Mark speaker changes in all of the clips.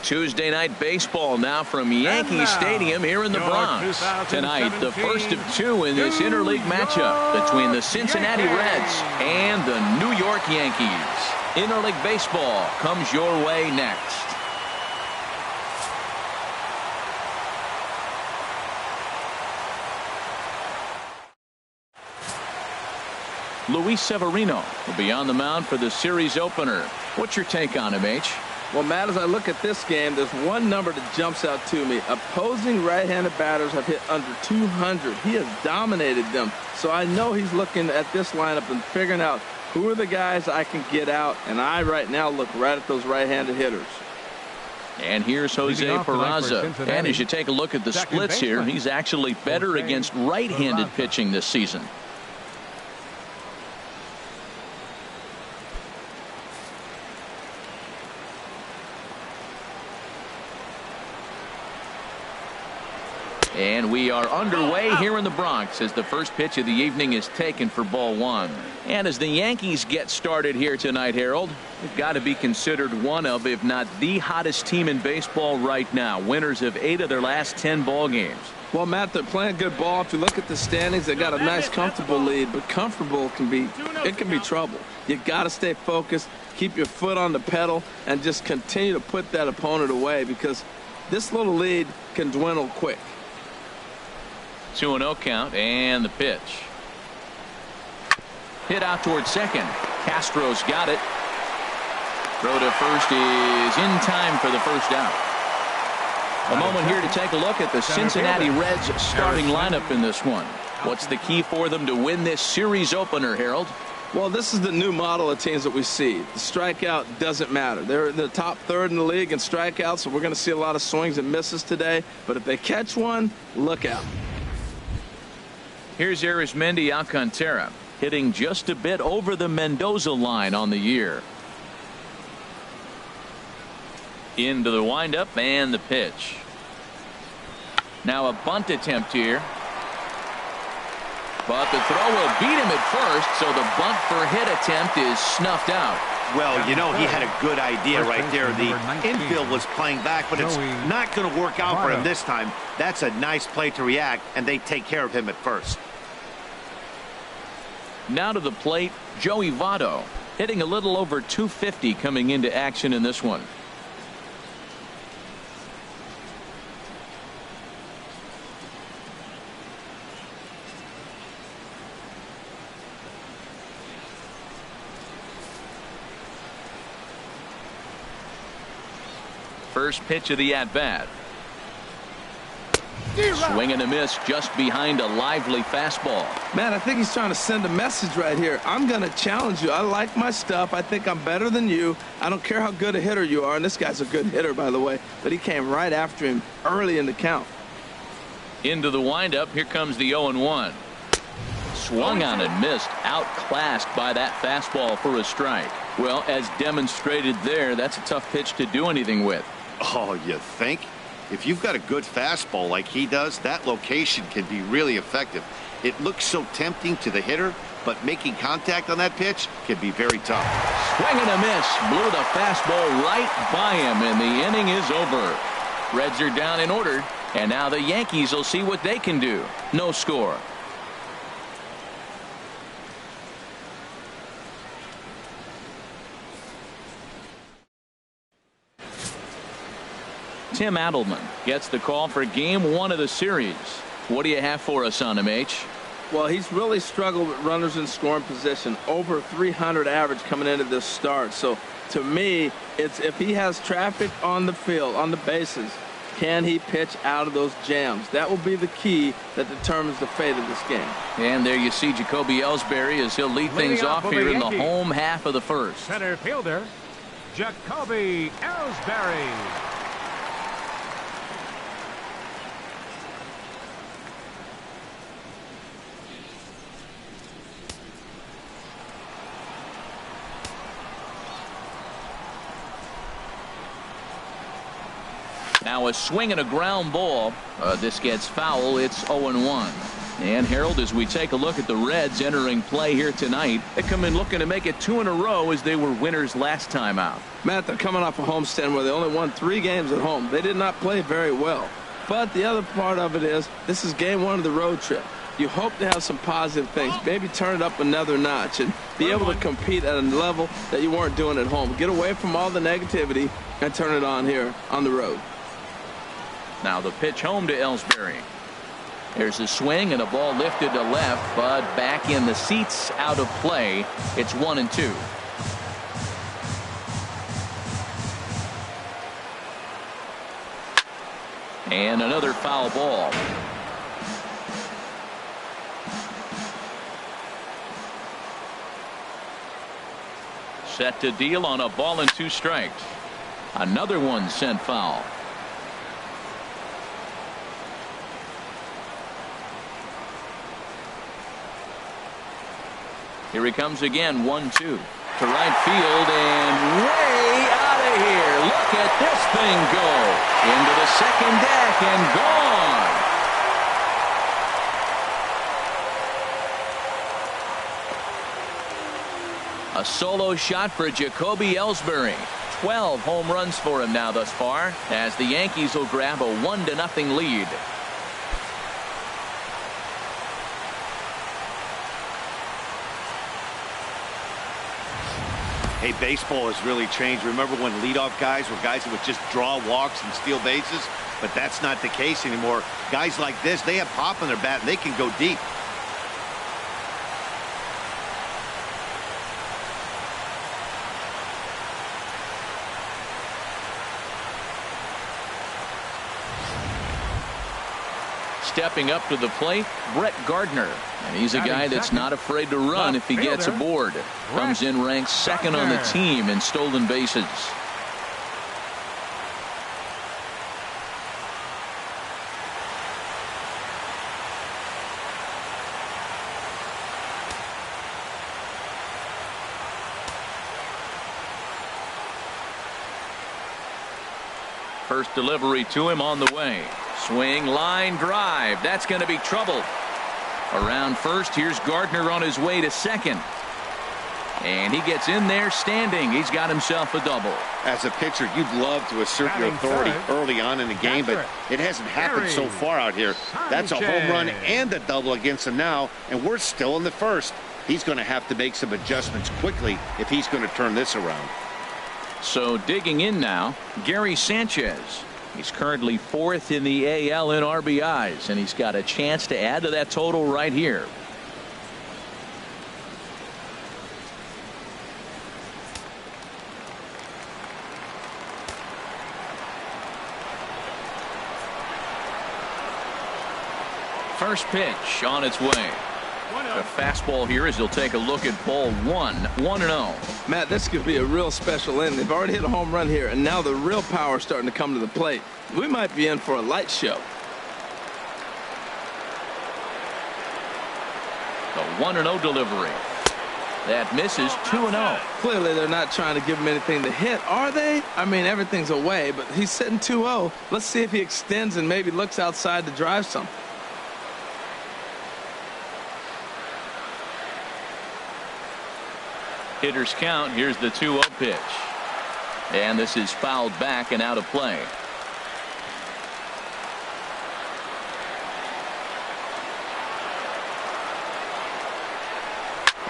Speaker 1: Tuesday night baseball now from Yankee Stadium here in the Bronx. Tonight, the first of two in this interleague matchup between the Cincinnati Reds and the New York Yankees. Interleague baseball comes your way next. Luis Severino will be on the mound for the series opener. What's your take on him, H?
Speaker 2: Well, Matt, as I look at this game, there's one number that jumps out to me. Opposing right-handed batters have hit under 200. He has dominated them. So I know he's looking at this lineup and figuring out who are the guys I can get out. And I right now look right at those right-handed hitters.
Speaker 1: And here's Jose Peraza. And as you take a look at the splits here, he's actually better against right-handed pitching this season. And we are underway here in the Bronx as the first pitch of the evening is taken for ball one. And as the Yankees get started here tonight, Harold, they've got to be considered one of, if not the hottest team in baseball right now. Winners of 8 of their last 10 ball games.
Speaker 2: Well, Matt, they're playing good ball. If you look at the standings, they got a nice, comfortable lead. But comfortable can be trouble. You got to stay focused, keep your foot on the pedal, and just continue to put that opponent away because this little lead can dwindle quick.
Speaker 1: 2-0 count and the pitch. Hit out towards second. Castro's got it. Throw to first is in time for the first out. A moment here to take a look at the Cincinnati Reds starting lineup in this one. What's the key for them to win this series opener, Harold?
Speaker 2: Well, this is the new model of teams that we see. The strikeout doesn't matter. They're in the top third in the league in strikeouts, so we're going to see a lot of swings and misses today. But if they catch one, look out.
Speaker 1: Here's Arismendi Alcantara hitting just a bit over the Mendoza line on the year. Into the windup and the pitch. Now a bunt attempt here. But the throw will beat him at first, so the bunt for hit attempt is snuffed out.
Speaker 3: Well, you know, he had a good idea right there. The infield was playing back, but it's not going to work out for him this time. That's a nice play to react, and they take care of him at first.
Speaker 1: Now to the plate, Joey Votto hitting a little over 250 coming into action in this one. First pitch of the at-bat. Swing and a miss just behind a lively fastball.
Speaker 2: Man, I think he's trying to send a message right here. I'm going to challenge you. I like my stuff. I think I'm better than you. I don't care how good a hitter you are. And this guy's a good hitter, by the way. But he came right after him early in the count.
Speaker 1: Into the windup. Here comes the 0-1. Swung on and missed. Outclassed by that fastball for a strike. Well, as demonstrated there, that's a tough pitch to do anything with.
Speaker 3: Oh, you think? If you've got a good fastball like he does, that location can be really effective. It looks so tempting to the hitter, but making contact on that pitch can be very tough.
Speaker 1: Swing and a miss. Blew the fastball right by him, and the inning is over. Reds are down in order, and now the Yankees will see what they can do. No score. Tim Adelman gets the call for game 1 of the series. What do you have for us on him, H?
Speaker 2: Well, he's really struggled with runners in scoring position. Over 300 average coming into this start. So to me, it's if he has traffic on the field, on the bases, can he pitch out of those jams? That will be the key that determines the fate of this game.
Speaker 1: And there you see Jacoby Ellsbury as he'll lead things off here in the home half of the first.
Speaker 4: Center fielder, Jacoby Ellsbury.
Speaker 1: Now a swing and a ground ball. This gets foul. It's 0-1. And Harold, as we take a look at the Reds entering play here tonight, they come in looking to make it 2 in a row as they were winners last time out.
Speaker 2: Matt, they're coming off a homestand where they only won 3 games at home. They did not play very well. But the other part of it is this is game 1 of the road trip. You hope to have some positive things, maybe turn it up another notch and be able to compete at a level that you weren't doing at home. Get away from all the negativity and turn it on here on the road.
Speaker 1: Now the pitch home to Ellsbury. There's a swing and a ball lifted to left, but back in the seats, out of play. It's 1-2. And another foul ball. Set to deal on a ball and 2 strikes. Another one sent foul. Here he comes again, 1-2 to right field and way out of here. Look at this thing go into the second deck and gone. A solo shot for Jacoby Ellsbury. 12 home runs for him now thus far as the Yankees will grab a 1-0 lead.
Speaker 3: Hey, baseball has really changed. Remember when leadoff guys were guys that would just draw walks and steal bases? But that's not the case anymore. Guys like this, they have pop in their bat and they can go deep.
Speaker 1: Stepping up to the plate, Brett Gardner. And he's a guy that's not afraid to run if he gets aboard. Comes in ranked 2nd on the team in stolen bases. First delivery to him on the way. Swing, line drive. That's going to be trouble. Around first, here's Gardner on his way to second. And he gets in there standing. He's got himself a double.
Speaker 3: As a pitcher, you'd love to assert your authority early on in the game, but it hasn't happened so far out here. That's a home run and a double against him now, and we're still in the first. He's going to have to make some adjustments quickly if he's going to turn this around.
Speaker 1: So digging in now, Gary Sanchez. He's currently 4th in the AL in RBIs, and he's got a chance to add to that total right here. First pitch on its way. A fastball here as he'll take a look at ball 1. 1-0.
Speaker 2: Matt, this could be a real special inning. They've already hit a home run here, and now the real power is starting to come to the plate. We might be in for a light show.
Speaker 1: The 1-0 delivery. That misses. 2-0.
Speaker 2: Clearly, they're not trying to give him anything to hit, are they? I mean, everything's away, but he's sitting 2-0. Let's see if he extends and maybe looks outside to drive something.
Speaker 1: Hitter's count. Here's the 2-0 pitch. And this is fouled back and out of play.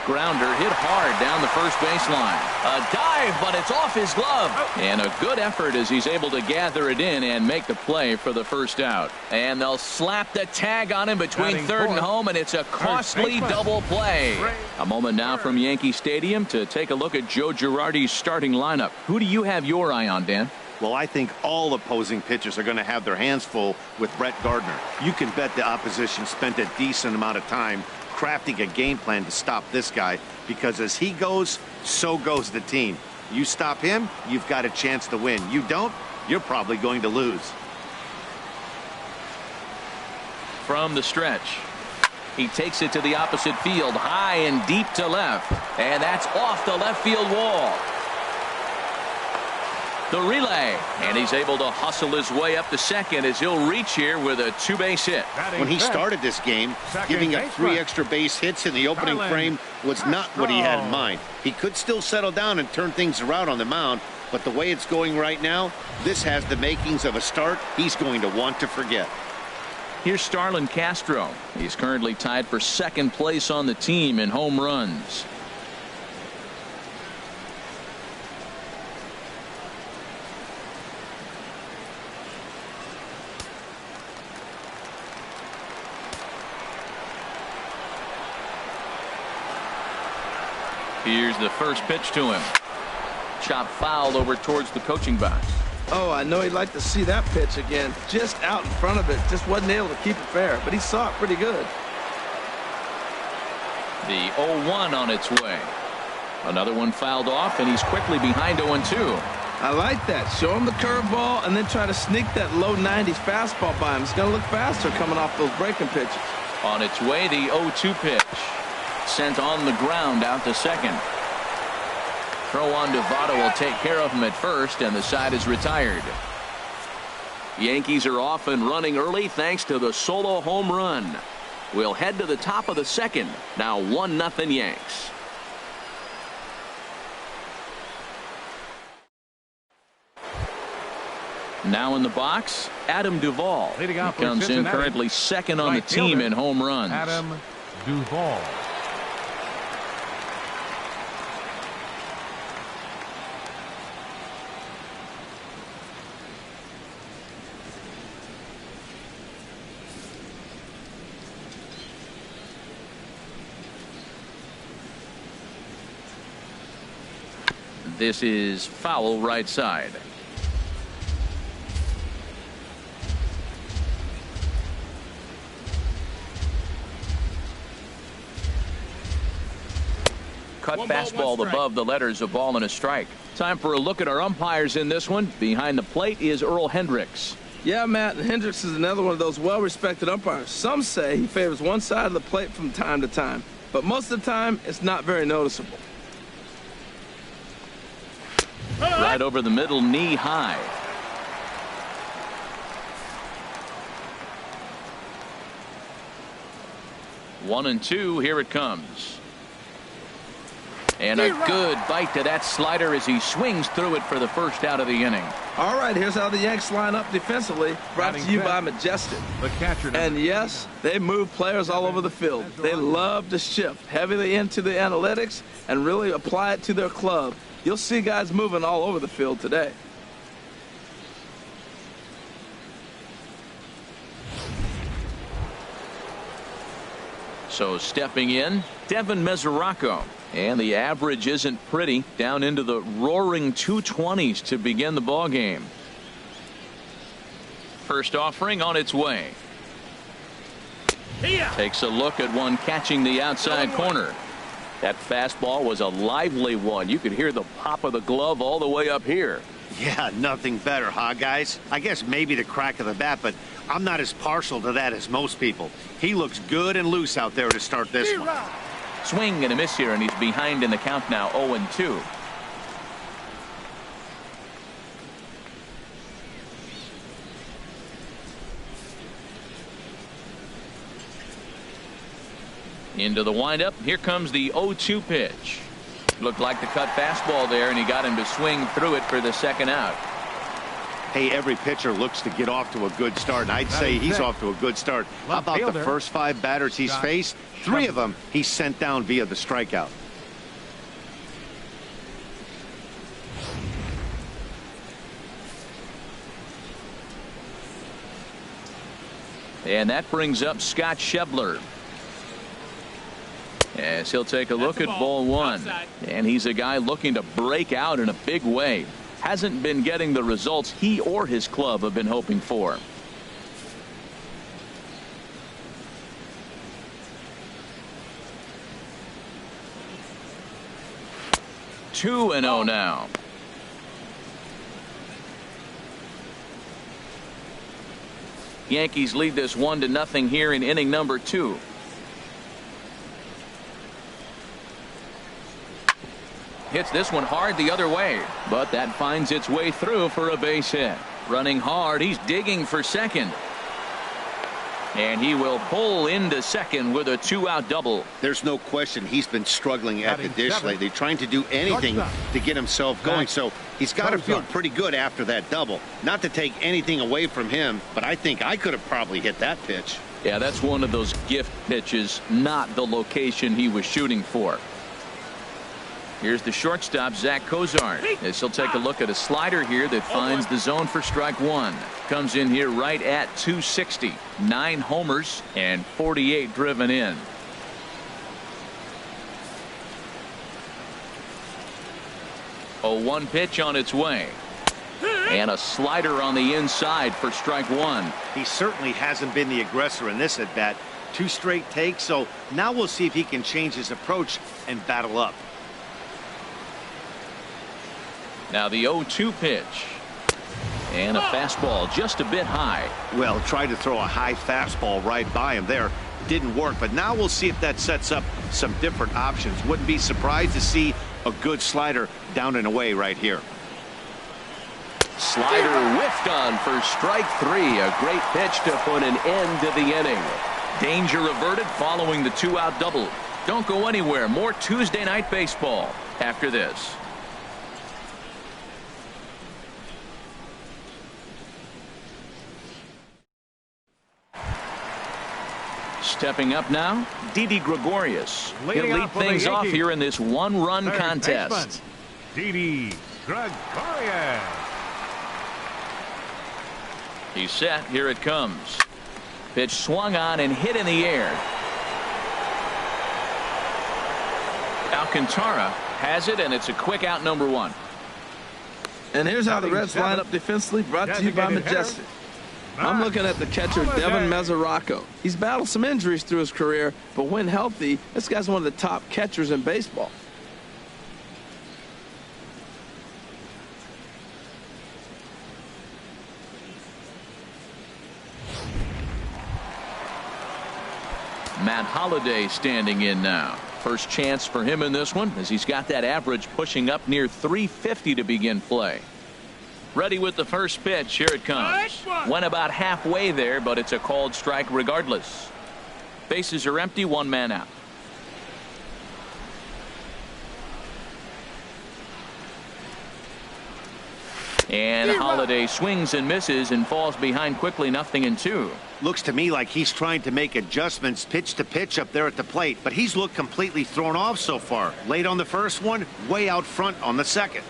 Speaker 1: Grounder hit hard down the first baseline. A dive, but it's off his glove. And a good effort as he's able to gather it in and make the play for the first out. And they'll slap the tag on him between third and home, and it's a costly double play. A moment now from Yankee Stadium to take a look at Joe Girardi's starting lineup. Who do you have your eye on, Dan?
Speaker 3: Well, I think all opposing pitchers are going to have their hands full with Brett Gardner. You can bet the opposition spent a decent amount of time crafting a game plan to stop this guy, because as he goes, so goes the team. You stop him, you've got a chance to win. You don't, you're probably going to lose.
Speaker 1: From the stretch, he takes it to the opposite field, high and deep to left, and that's off the left field wall. The relay, and he's able to hustle his way up to second as he'll reach here with a 2-base hit.
Speaker 3: When he started this game, giving up 3 extra base hits in the opening frame was not what he had in mind. He could still settle down and turn things around on the mound, but the way it's going right now, this has the makings of a start he's going to want to forget.
Speaker 1: Here's Starlin Castro. He's currently tied for second place on the team in home runs. Here's the first pitch to him. Chop foul over towards the coaching box.
Speaker 2: Oh, I know he'd like to see that pitch again. Just out in front of it. Just wasn't able to keep it fair, but he saw it pretty good.
Speaker 1: The 0-1 on its way. Another one fouled off, and he's quickly behind 0-2.
Speaker 2: I like that. Show him the curveball and then try to sneak that low 90s fastball by him. It's going to look faster coming off those breaking pitches.
Speaker 1: On its way, the 0-2 pitch. Sent on the ground out to second. Throw on to Votto will take care of him at first, and the side is retired. Yankees are off and running early thanks to the solo home run. We'll head to the top of the second. Now 1-0 Yanks. Now in the box, Adam Duvall.
Speaker 4: Leading off
Speaker 1: He comes in currently second on the team in home runs.
Speaker 4: Adam Duvall.
Speaker 1: This is foul right side. Cut fastball above the letters, a ball and a strike. Time for a look at our umpires in this one. Behind the plate is Earl Hendricks.
Speaker 2: Yeah, Matt, and Hendricks is another one of those well-respected umpires. Some say he favors one side of the plate from time to time, but most of the time it's not very noticeable.
Speaker 1: Right over the middle, knee high. One and two, here it comes. And a good bite to that slider as he swings through it for the first out of the inning.
Speaker 2: All right, here's how the Yanks line up defensively. Brought to you by Majestic.
Speaker 4: The catcher.
Speaker 2: And yes, they move players all over the field. They love to shift heavily into the analytics and really apply it to their club. You'll see guys moving all over the field today.
Speaker 1: So stepping in, Devin Mesoraco. And the average isn't pretty, down into the roaring 220s to begin the ball game. First offering on its way. Takes a look at one catching the outside corner. That fastball was a lively one. You could hear the pop of the glove all the way up here.
Speaker 3: Yeah, nothing better, huh, guys? I guess maybe the crack of the bat, but I'm not as partial to that as most people. He looks good and loose out there to start this one.
Speaker 1: Swing and a miss here, and he's behind in the count now, 0-2. Into the windup. Here comes the 0-2 pitch. Looked like the cut fastball there, and he got him to swing through it for the second out.
Speaker 3: Hey, every pitcher looks to get off to a good start, and I'd say he's off to a good start. How about the first 5 batters he's faced? 3 of them he's sent down via the strikeout.
Speaker 1: And that brings up Scott Schebler. As he'll take a look at ball one. And he's a guy looking to break out in a big way. Hasn't been getting the results he or his club have been hoping for. Two and 0 now. Yankees lead this 1-0 here in inning number 2. hits this one hard the other way, but that finds its way through for a base hit. Running hard, he's digging for second. And he will pull into second with a 2-out double.
Speaker 3: There's no question he's been struggling at the dish lately, trying to do anything to get himself going. So he's got to feel pretty good after that double. Not to take anything away from him, but I think I could have probably hit that pitch.
Speaker 1: Yeah, that's one of those gift pitches, not the location he was shooting for. Here's the shortstop, Zach Cozart, as he'll take a look at a slider here that finds the zone for strike one. Comes in here right at 260. 9 homers and 48 driven in. A 1 pitch on its way. And a slider on the inside for strike one.
Speaker 3: He certainly hasn't been the aggressor in this at bat. 2 straight takes, so now we'll see if he can change his approach and battle up.
Speaker 1: Now the 0-2 pitch. And a fastball just a bit high.
Speaker 3: Well, tried to throw a high fastball right by him there. Didn't work, but now we'll see if that sets up some different options. Wouldn't be surprised to see a good slider down and away right here.
Speaker 1: Slider whiffed on for strike 3. A great pitch to put an end to the inning. Danger averted following the 2-out double. Don't go anywhere. More Tuesday night baseball after this. Stepping up now, Didi Gregorius. He'll lead things off here in this 1-run contest.
Speaker 4: Didi Gregorius.
Speaker 1: He's set. Here it comes. Pitch swung on and hit in the air. Alcantara has it, and it's a quick out, number 1.
Speaker 2: And here's how the Reds line up defensively, brought to you by Majestic. I'm looking at the catcher, Devin Mesoraco. He's battled some injuries through his career, but when healthy, this guy's one of the top catchers in baseball.
Speaker 1: Matt Holliday standing in now. First chance for him in this one, as he's got that average pushing up near 350 to begin play. Ready with the first pitch. Here it comes. Went about halfway there, but it's a called strike regardless. Bases are empty, 1 man out. And Holliday swings and misses and falls behind quickly, 0-2.
Speaker 3: Looks to me like he's trying to make adjustments pitch to pitch up there at the plate, but he's looked completely thrown off so far. Late on the first one, way out front on the second.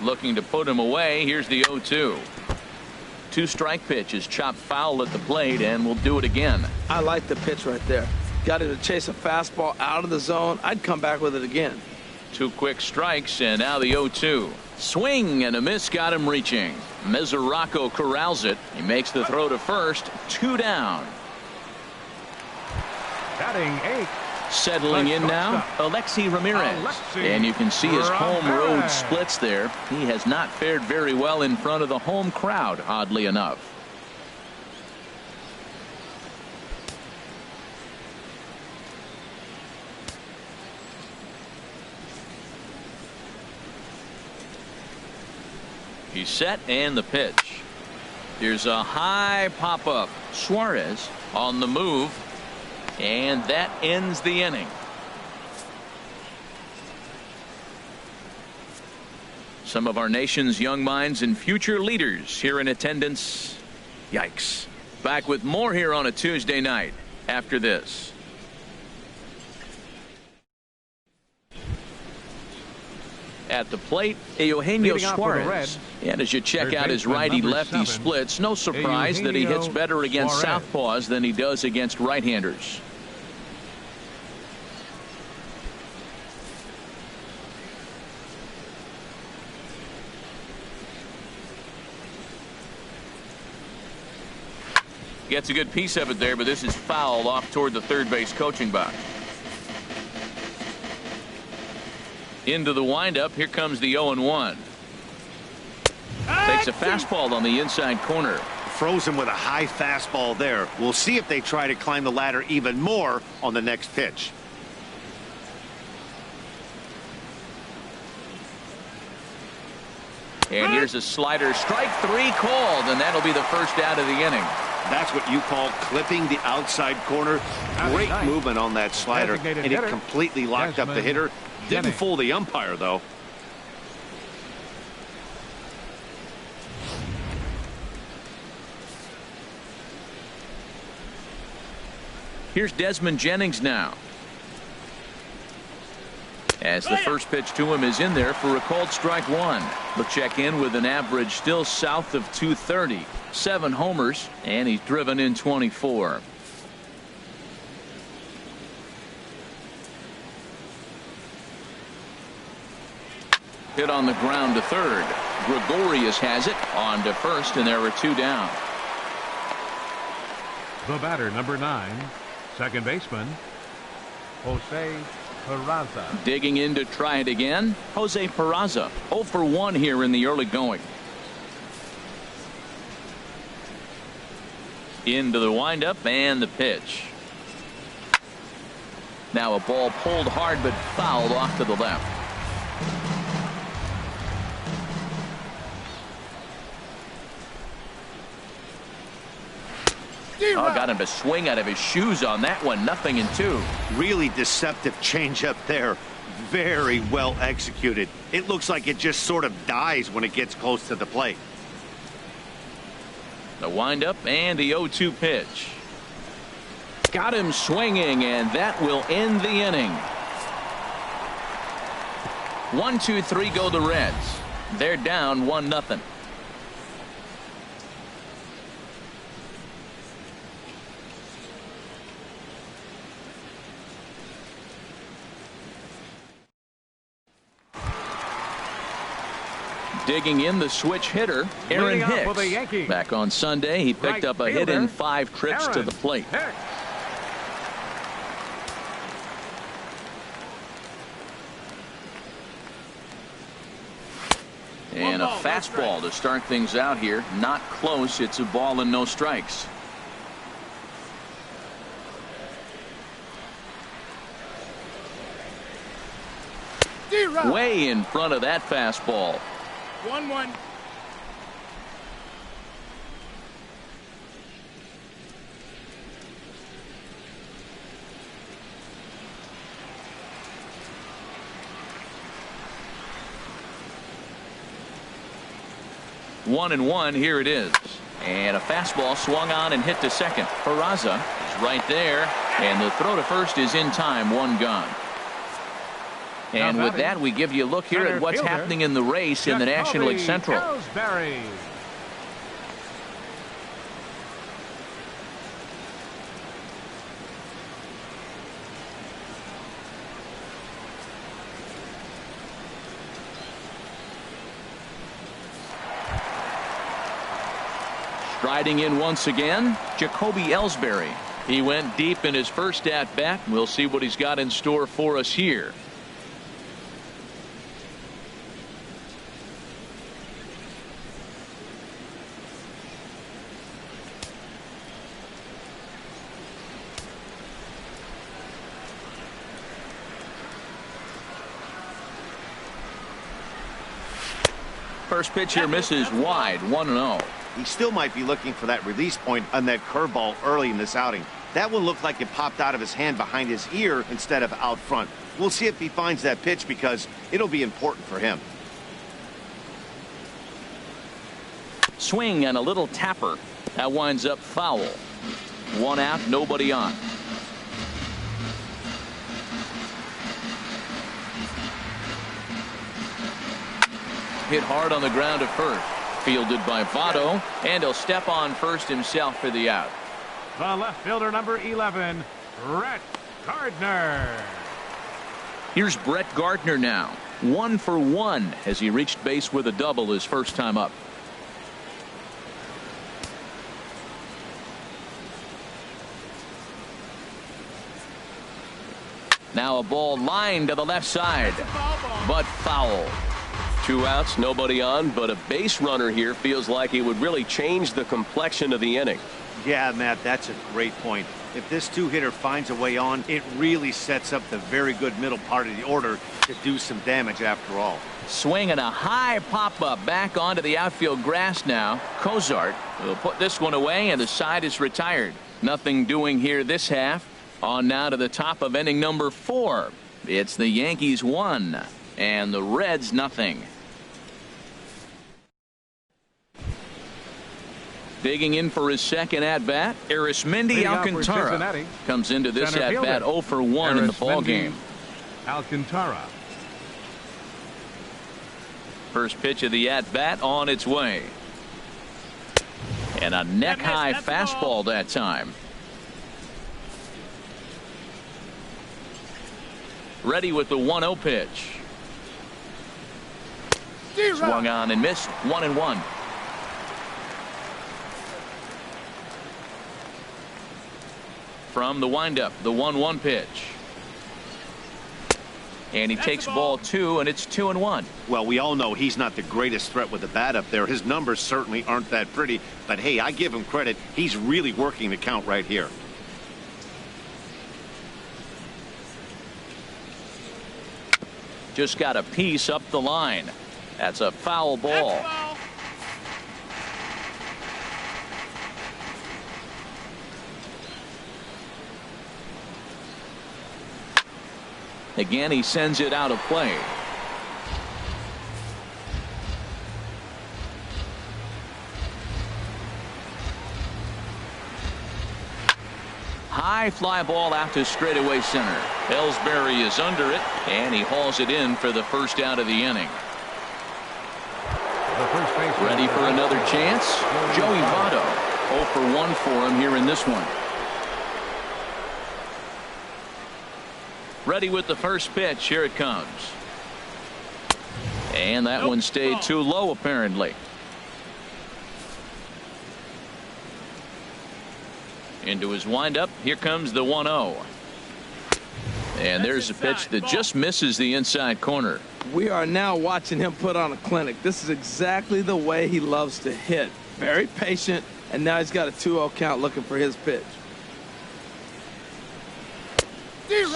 Speaker 1: Looking to put him away. Here's the 0-2. 2-strike pitch is chopped foul at the plate, and we'll do it again.
Speaker 2: I like the pitch right there. Got him to chase a fastball out of the zone. I'd come back with it again.
Speaker 1: 2 quick strikes, and now the 0-2. Swing and a miss got him reaching. Mesoraco corrals it. He makes the throw to first. 2 down.
Speaker 4: Batting 8.
Speaker 1: Settling in now, Alexi Ramirez. And you can see his home road splits there. He has not fared very well in front of the home crowd, oddly enough. He's set, and the pitch. Here's a high pop-up. Suarez on the move. And that ends the inning. Some of our nation's young minds and future leaders here in attendance. Yikes. Back with more here on a Tuesday night after this. At the plate, Eugenio Suarez. And as you check out his righty-lefty splits, no surprise that he hits better against southpaws than he does against right-handers. Gets a good piece of it there, but this is foul off toward the third base coaching box. Into the windup. Here comes the 0-1. Takes a fastball on the inside corner.
Speaker 3: Frozen with a high fastball there. We'll see if they try to climb the ladder even more on the next pitch.
Speaker 1: And here's a slider. Strike 3 called, and that'll be the first out of the inning.
Speaker 3: That's what you call clipping the outside corner. Great movement on that slider, and it completely locked up the hitter. Didn't fool the umpire, though.
Speaker 1: Here's Desmond Jennings now. As the first pitch to him is in there for a called strike 1. He'll check in with an average still south of 230. 7 homers, and he's driven in 24. Hit on the ground to third. Gregorius has it on to first, and there are 2 down.
Speaker 4: The batter, number 9, second baseman, Jose Peraza.
Speaker 1: Digging in to try it again, Jose Peraza. 0 for 1 here in the early going. Into the windup and the pitch. Now a ball pulled hard but fouled off to the left. Oh, got him to swing out of his shoes on that one. 0-2.
Speaker 3: Really deceptive changeup there. Very well executed. It looks like it just sort of dies when it gets close to the plate.
Speaker 1: The windup and the 0-2 pitch. Got him swinging, and that will end the inning. 1, 2, 3 go the Reds. They're down 1-0. Digging in the switch hitter, Aaron Hicks. Back on Sunday, he picked up a hit in 5 trips to the plate. And a fastball to start things out here. Not close. It's a ball and no strikes. Way in front of that fastball.
Speaker 5: 1-1.
Speaker 1: One and one. Here it is. And a fastball swung on and hit to second. Peraza is right there. And the throw to first is in time. 1 gone. And with that, we give you a look here at what's happening in the race in the National League Central. Striding in once again, Jacoby Ellsbury. He went deep in his first at bat. We'll see what he's got in store for us here. First pitch here misses wide. 1-0.
Speaker 3: He still might be looking for that release point on that curveball early in this outing. That one looked like it popped out of his hand behind his ear instead of out front. We'll see if he finds that pitch because it'll be important for him.
Speaker 1: Swing and a little tapper. That winds up foul. 1 out, nobody on. Hit hard on the ground at first. Fielded by Votto, and he'll step on first himself for the out.
Speaker 4: The left fielder, number 11, Brett Gardner.
Speaker 1: Here's Brett Gardner now. 1 for 1 as he reached base with a double his first time up. Now a ball lined to the left side, but foul.
Speaker 5: 2 outs, nobody on, but a base runner here feels like it would really change the complexion of the inning.
Speaker 3: Yeah, Matt, that's a great point. If this two-hitter finds a way on, it really sets up the very good middle part of the order to do some damage after all.
Speaker 1: Swinging a high pop-up back onto the outfield grass now. Cozart will put this one away, and the side is retired. Nothing doing here this half. On now to the top of inning number 4. It's the Yankees 1 and the Reds nothing. Digging in for his second at-bat, Arismendi Alcantara comes into this at-bat 0 for 1 in the ballgame.
Speaker 4: Alcantara.
Speaker 1: First pitch of the at-bat on its way. And a neck-high fastball that time. Ready with the 1-0 pitch. Swung on and missed. 1-1. From the windup, the 1-1 pitch. And he takes ball 2, and it's 2-1.
Speaker 3: Well, we all know he's not the greatest threat with the bat up there. His numbers certainly aren't that pretty. But, hey, I give him credit. He's really working the count right here.
Speaker 1: Just got a piece up the line. That's a foul ball. Again, he sends it out of play. High fly ball out to straightaway center. Ellsbury is under it, and he hauls it in for the first out of the inning. Ready for another chance? Joey Votto. 0 for 1 for him here in this one. Ready with the first pitch. Here it comes. And that one stayed too low, apparently. Into his windup. Here comes the 1-0. And there's a pitch that just misses the inside corner.
Speaker 2: We are now watching him put on a clinic. This is exactly the way he loves to hit. Very patient, and now he's got a 2-0 count looking for his pitch.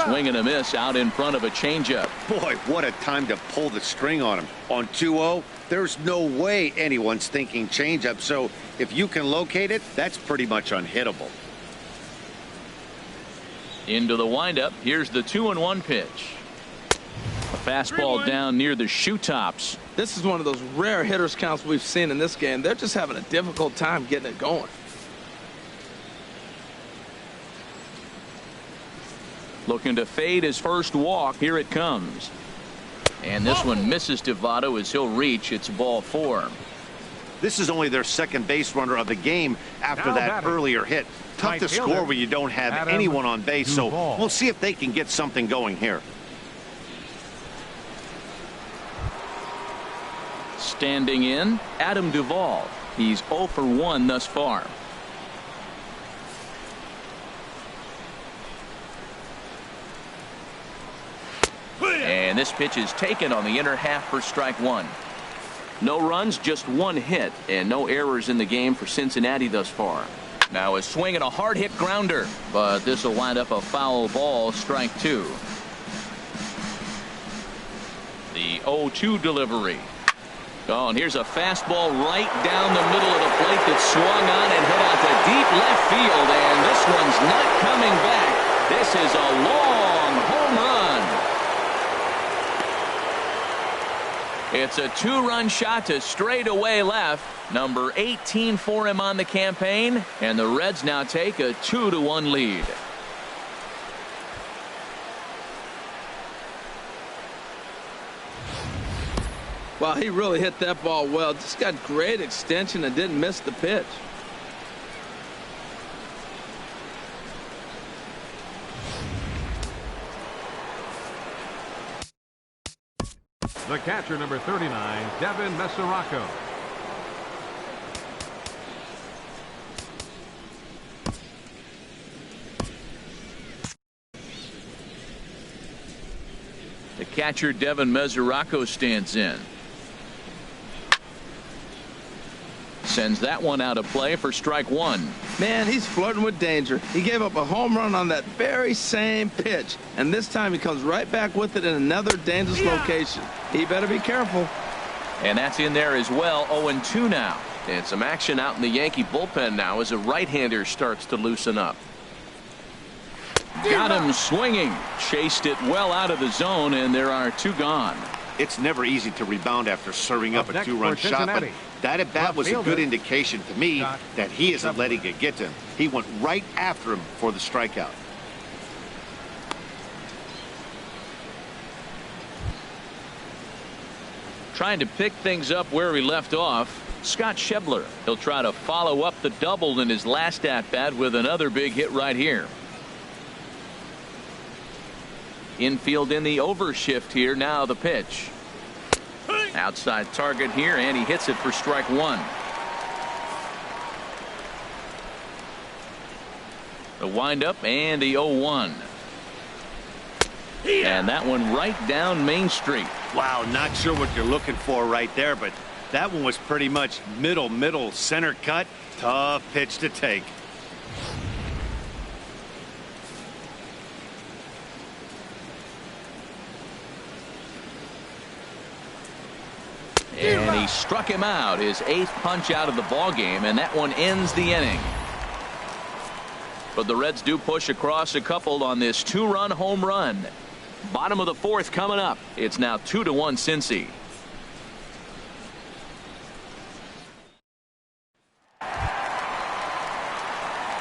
Speaker 1: Swing and a miss out in front of a changeup.
Speaker 3: Boy, what a time to pull the string on him. On 2-0, there's no way anyone's thinking changeup, so if you can locate it, that's pretty much unhittable.
Speaker 1: Into the windup. Here's the 2-1 pitch. A fastball down near the shoe tops.
Speaker 2: This is one of those rare hitters counts we've seen in this game. They're just having a difficult time getting it going.
Speaker 1: Looking to fade his first walk. Here it comes. And this one misses to Votto as he'll reach. It's ball 4.
Speaker 3: This is only their second base runner of the game after that earlier hit. Tough to score when you don't have anyone on base, so we'll see if they can get something going here.
Speaker 1: Standing in, Adam Duvall. He's 0 for 1 thus far. And this pitch is taken on the inner half for strike 1. No runs, just 1 hit, and no errors in the game for Cincinnati thus far. Now a swing and a hard hit grounder, but this will wind up a foul ball, strike 2. The 0-2 delivery. Oh, and here's a fastball right down the middle of the plate that swung on and hit out to deep left field, and this one's not coming back. This is a long home run. It's a 2-run shot to straightaway left. Number 18 for him on the campaign, and the Reds now take a 2-1 lead.
Speaker 2: Well, he really hit that ball well. Just got great extension and didn't miss the pitch.
Speaker 4: The catcher, number 39, Devin Mesoraco.
Speaker 1: The catcher, Devin Mesoraco, stands in. Sends that one out of play for strike one.
Speaker 2: Man, he's flirting with danger. He gave up a home run on that very same pitch, and this time he comes right back with it in another dangerous location. He better be careful.
Speaker 1: And that's in there as well. 0-2 now.
Speaker 5: And some action out in the Yankee bullpen now as a right-hander starts to loosen up.
Speaker 1: Got him swinging. Chased it well out of the zone, and there are two gone.
Speaker 3: It's never easy to rebound after serving up a two-run shot, but that at bat was a good indication to me that he isn't letting it get to him. He went right after him for the strikeout.
Speaker 1: Trying to pick things up where we left off. Scott Schebler. He'll try to follow up the double in his last at-bat with another big hit right here. Infield in the overshift here. Now the pitch. Outside target here, and he hits it for strike one. The windup and the 0-1. And that one right down Main Street.
Speaker 3: Wow, not sure what you're looking for right there, but that one was pretty much middle center cut. Tough pitch to take.
Speaker 1: And he struck him out, his 8th punch out of the ball game, and that one ends the inning. But the Reds do push across a couple on this 2-run home run. Bottom of the 4th coming up. It's now 2-1 Cincy.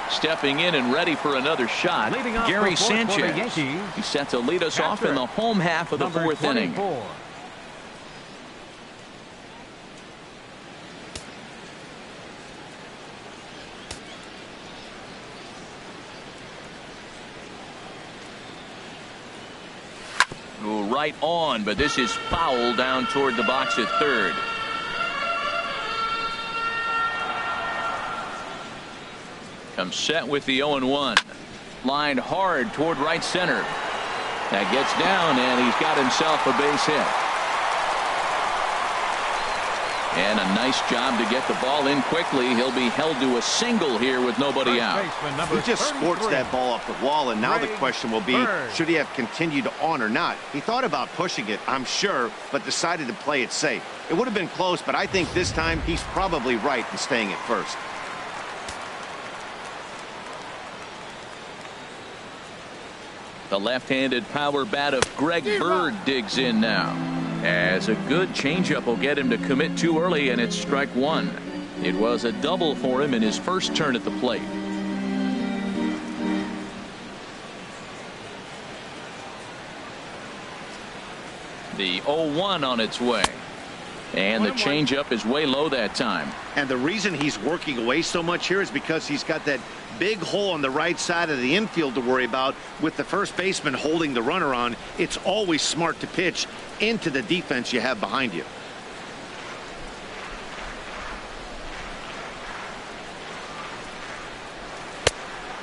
Speaker 1: Stepping in and ready for another shot, Gary Sanchez. He's set to lead us off in the home half of the 4th inning. Right on, but this is foul down toward the box at third. Comes set with the 0-1. Lined hard toward right center. That gets down, and he's got himself a base hit. And a nice job to get the ball in quickly. He'll be held to a single here with nobody out.
Speaker 3: He just scorched that ball off the wall, and now the question will be, should he have continued on or not? He thought about pushing it, I'm sure, but decided to play it safe. It would have been close, but I think this time he's probably right in staying at first.
Speaker 1: The left-handed power bat of Greg Bird digs in now. As a good changeup will get him to commit too early, and it's strike one. It was a double for him in his first turn at the plate. The 0-1 on its way. And the changeup is way low that time.
Speaker 3: And the reason he's working away so much here is because he's got that big hole on the right side of the infield to worry about. With the first baseman holding the runner on, it's always smart to pitch into the defense you have behind you.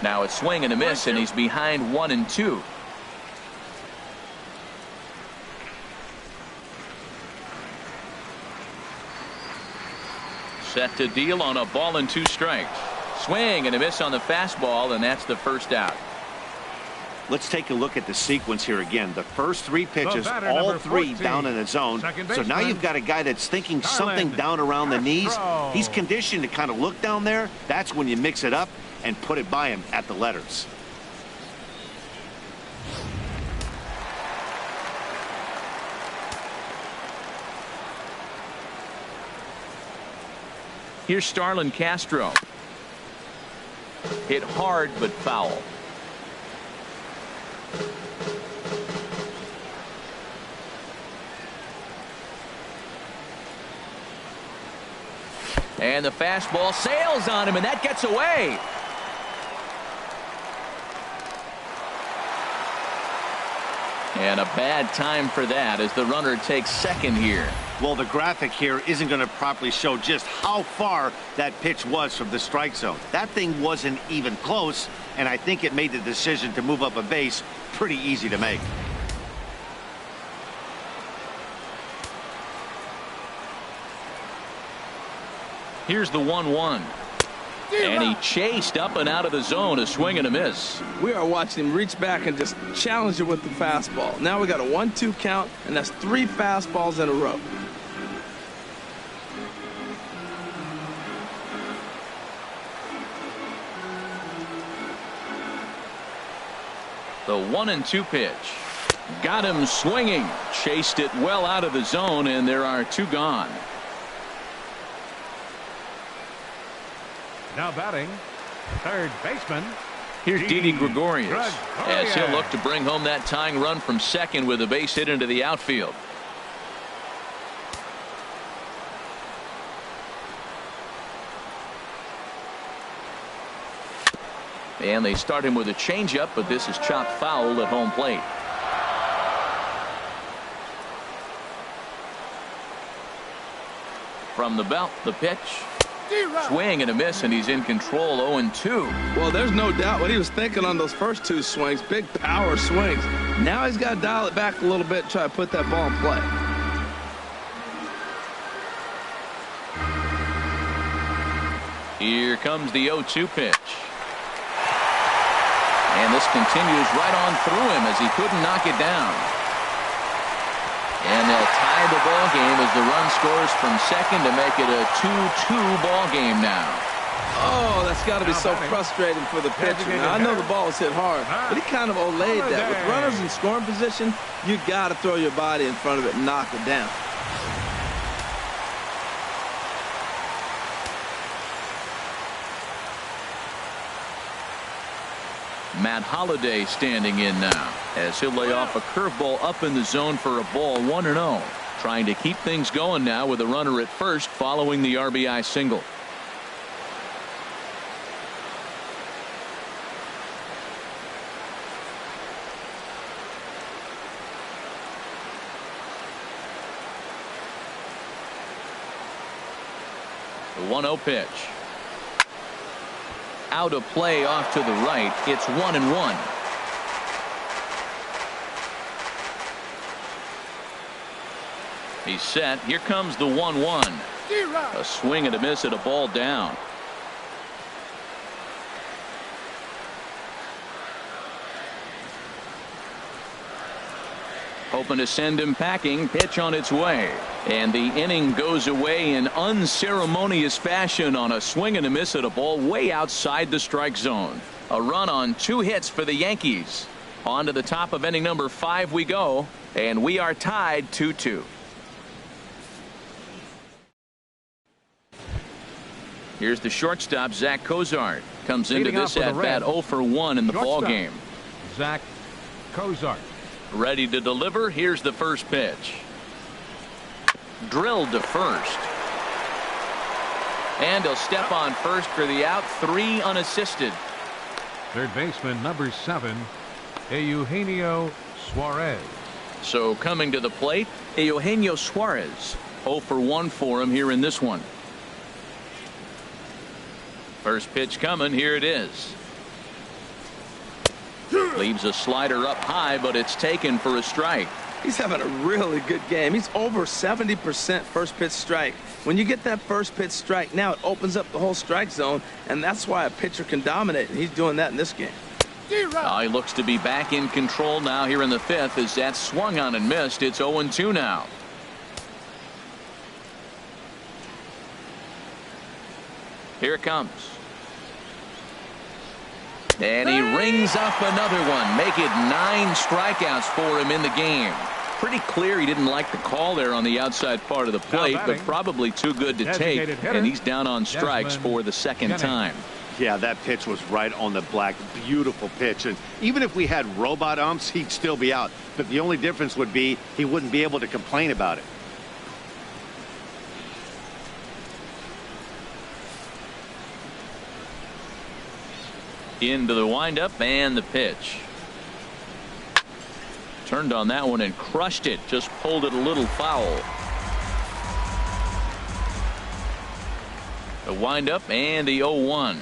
Speaker 1: Now a swing and a miss, and he's behind 1-2. Set to deal on a ball and 2 strikes. Swing and a miss on the fastball, and that's the first out.
Speaker 3: Let's take a look at the sequence here again. The first 3 pitches, all 3 down in the zone. So now you've got a guy that's thinking something down around the knees. He's conditioned to kind of look down there. That's when you mix it up and put it by him at the letters.
Speaker 1: Here's Starlin Castro. Hit hard but foul. And the fastball sails on him, and that gets away. And a bad time for that as the runner takes second here.
Speaker 3: Well, the graphic here isn't going to properly show just how far that pitch was from the strike zone. That thing wasn't even close, and I think it made the decision to move up a base pretty easy to make.
Speaker 1: Here's the 1-1. And he chased up and out of the zone, a swing and a miss.
Speaker 2: We are watching him reach back and just challenge it with the fastball. Now we got a 1-2 count, and that's 3 fastballs in a row.
Speaker 1: The 1-2 pitch. Got him swinging. Chased it well out of the zone, and there are 2 gone.
Speaker 4: Now batting, third baseman.
Speaker 1: Here's Didi Gregorius, as he'll look to bring home that tying run from second with a base hit into the outfield. And they start him with a changeup, but this is chopped foul at home plate. From the belt, the pitch. Swing and a miss, and he's in control. 0-2.
Speaker 2: Well, there's no doubt what he was thinking on those first 2 swings. Big power swings. Now he's got to dial it back a little bit and try to put that ball in play.
Speaker 1: Here comes the 0-2 pitch. And this continues right on through him as he couldn't knock it down. And they'll tie the ball game as the run scores from second to make it a 2-2 ball game now.
Speaker 2: Oh, that's got to be so frustrating for the pitcher. Now, I know the ball was hit hard, but he kind of olayed that. With runners in scoring position, you got to throw your body in front of it and knock it down.
Speaker 1: Matt Holliday standing in now as he'll lay off a curveball up in the zone for a ball. 1-0. Trying to keep things going now with a runner at first following the RBI single. The 1-0 pitch. Out of play off to the right. It's 1-1. He's set. Here comes the 1-1. A swing and a miss at a ball down. Hoping to send him packing. Pitch on its way. And the inning goes away in unceremonious fashion on a swing and a miss at a ball way outside the strike zone. A run on 2 hits for the Yankees. On to the top of inning number 5 we go. And we are tied 2-2. Here's the shortstop, Zach Cozart. Comes into this at bat 0 for 1 in the ball game.
Speaker 4: Zach Cozart.
Speaker 1: Ready to deliver. Here's the first pitch. Drilled to first. And he'll step on first for the out. 3 unassisted.
Speaker 4: Third baseman number 7, Eugenio Suarez.
Speaker 1: So coming to the plate, Eugenio Suarez. 0 for 1 for him here in this one. First pitch coming. Here it is. Leaves a slider up high, but it's taken for a strike.
Speaker 2: He's having a really good game. He's over 70% first pitch strike. When you get that first pitch strike, now it opens up the whole strike zone, and that's why a pitcher can dominate, and he's doing that in this game.
Speaker 1: He looks to be back in control now here in the 5th as that swung on and missed. It's 0-2 now. Here it comes. And he rings up another one. Make it 9 strikeouts for him in the game. Pretty clear he didn't like the call there on the outside part of the plate, but probably too good to take. And he's down on strikes for the second time.
Speaker 3: Yeah, that pitch was right on the black. Beautiful pitch. And even if we had robot umps, he'd still be out. But the only difference would be he wouldn't be able to complain about it.
Speaker 1: Into the windup and the pitch. Turned on that one and crushed it. Just pulled it a little foul. The windup and the 0-1.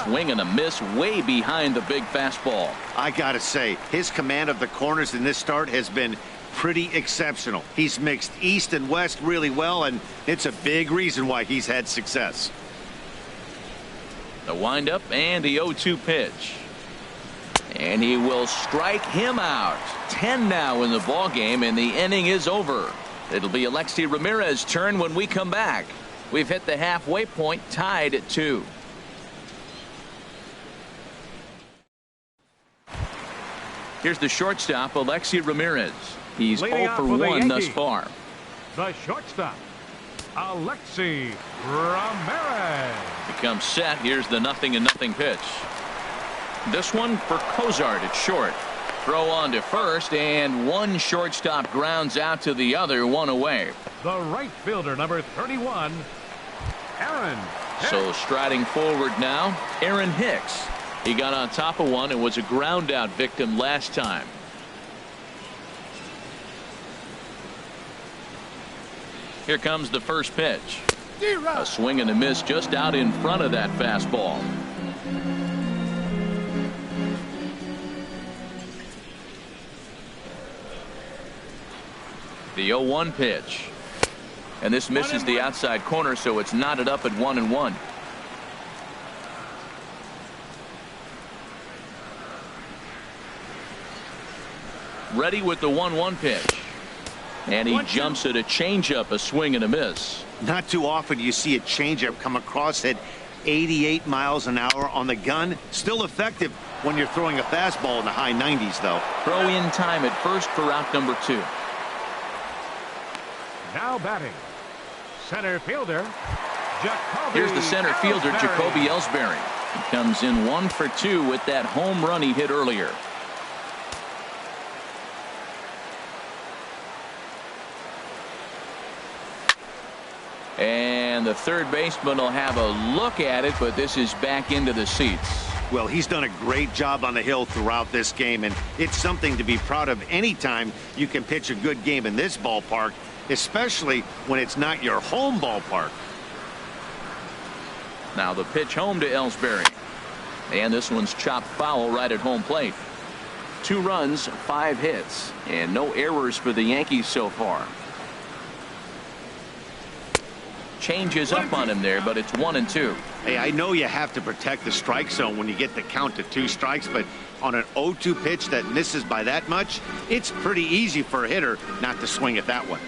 Speaker 1: Swing and a miss way behind the big fastball.
Speaker 3: I gotta say, his command of the corners in this start has been pretty exceptional. He's mixed east and west really well, and it's a big reason why he's had success.
Speaker 1: The windup and the 0-2 pitch. And he will strike him out. 10 now in the ball game, and the inning is over. It'll be Alexi Ramirez's turn when we come back. We've hit the halfway point, tied at 2. Here's the shortstop, Alexi Ramirez. He's 0 for 1 thus far.
Speaker 4: The shortstop, Alexi Ramirez.
Speaker 1: Becomes set. Here's the 0-0 pitch. This one for Cozart at short. Throw on to first, and one shortstop grounds out to the other, one away.
Speaker 4: The right fielder, number 31, Aaron Hicks.
Speaker 1: So striding forward now, Aaron Hicks. He got on top of one and was a ground out victim last time. Here comes the first pitch. A swing and a miss just out in front of that fastball. The 0-1 pitch. And this misses the outside corner, so it's knotted up at 1-1. Ready with the 1-1 pitch. And he jumps at a changeup, a swing and a miss.
Speaker 3: Not too often you see a changeup come across at 88 miles an hour on the gun. Still effective when you're throwing a fastball in the high 90s, though.
Speaker 1: Throw in time at first for out number 2.
Speaker 4: Now batting, center fielder, Jacoby.
Speaker 1: Here's the center fielder,
Speaker 4: Ellsbury.
Speaker 1: Jacoby Ellsbury. He comes in 1 for 2 with that home run he hit earlier. And the third baseman will have a look at it, but this is back into the seats.
Speaker 3: Well, he's done a great job on the hill throughout this game, and it's something to be proud of anytime you can pitch a good game in this ballpark, especially when it's not your home ballpark.
Speaker 1: Now the pitch home to Ellsbury. And this one's chopped foul right at home plate. 2 runs, 5 hits, and no errors for the Yankees so far. Changes up on him there, but it's 1-2.
Speaker 3: Hey, I know you have to protect the strike zone when you get the count to 2 strikes, but on an 0-2 pitch that misses by that much, it's pretty easy for a hitter not to swing at that one.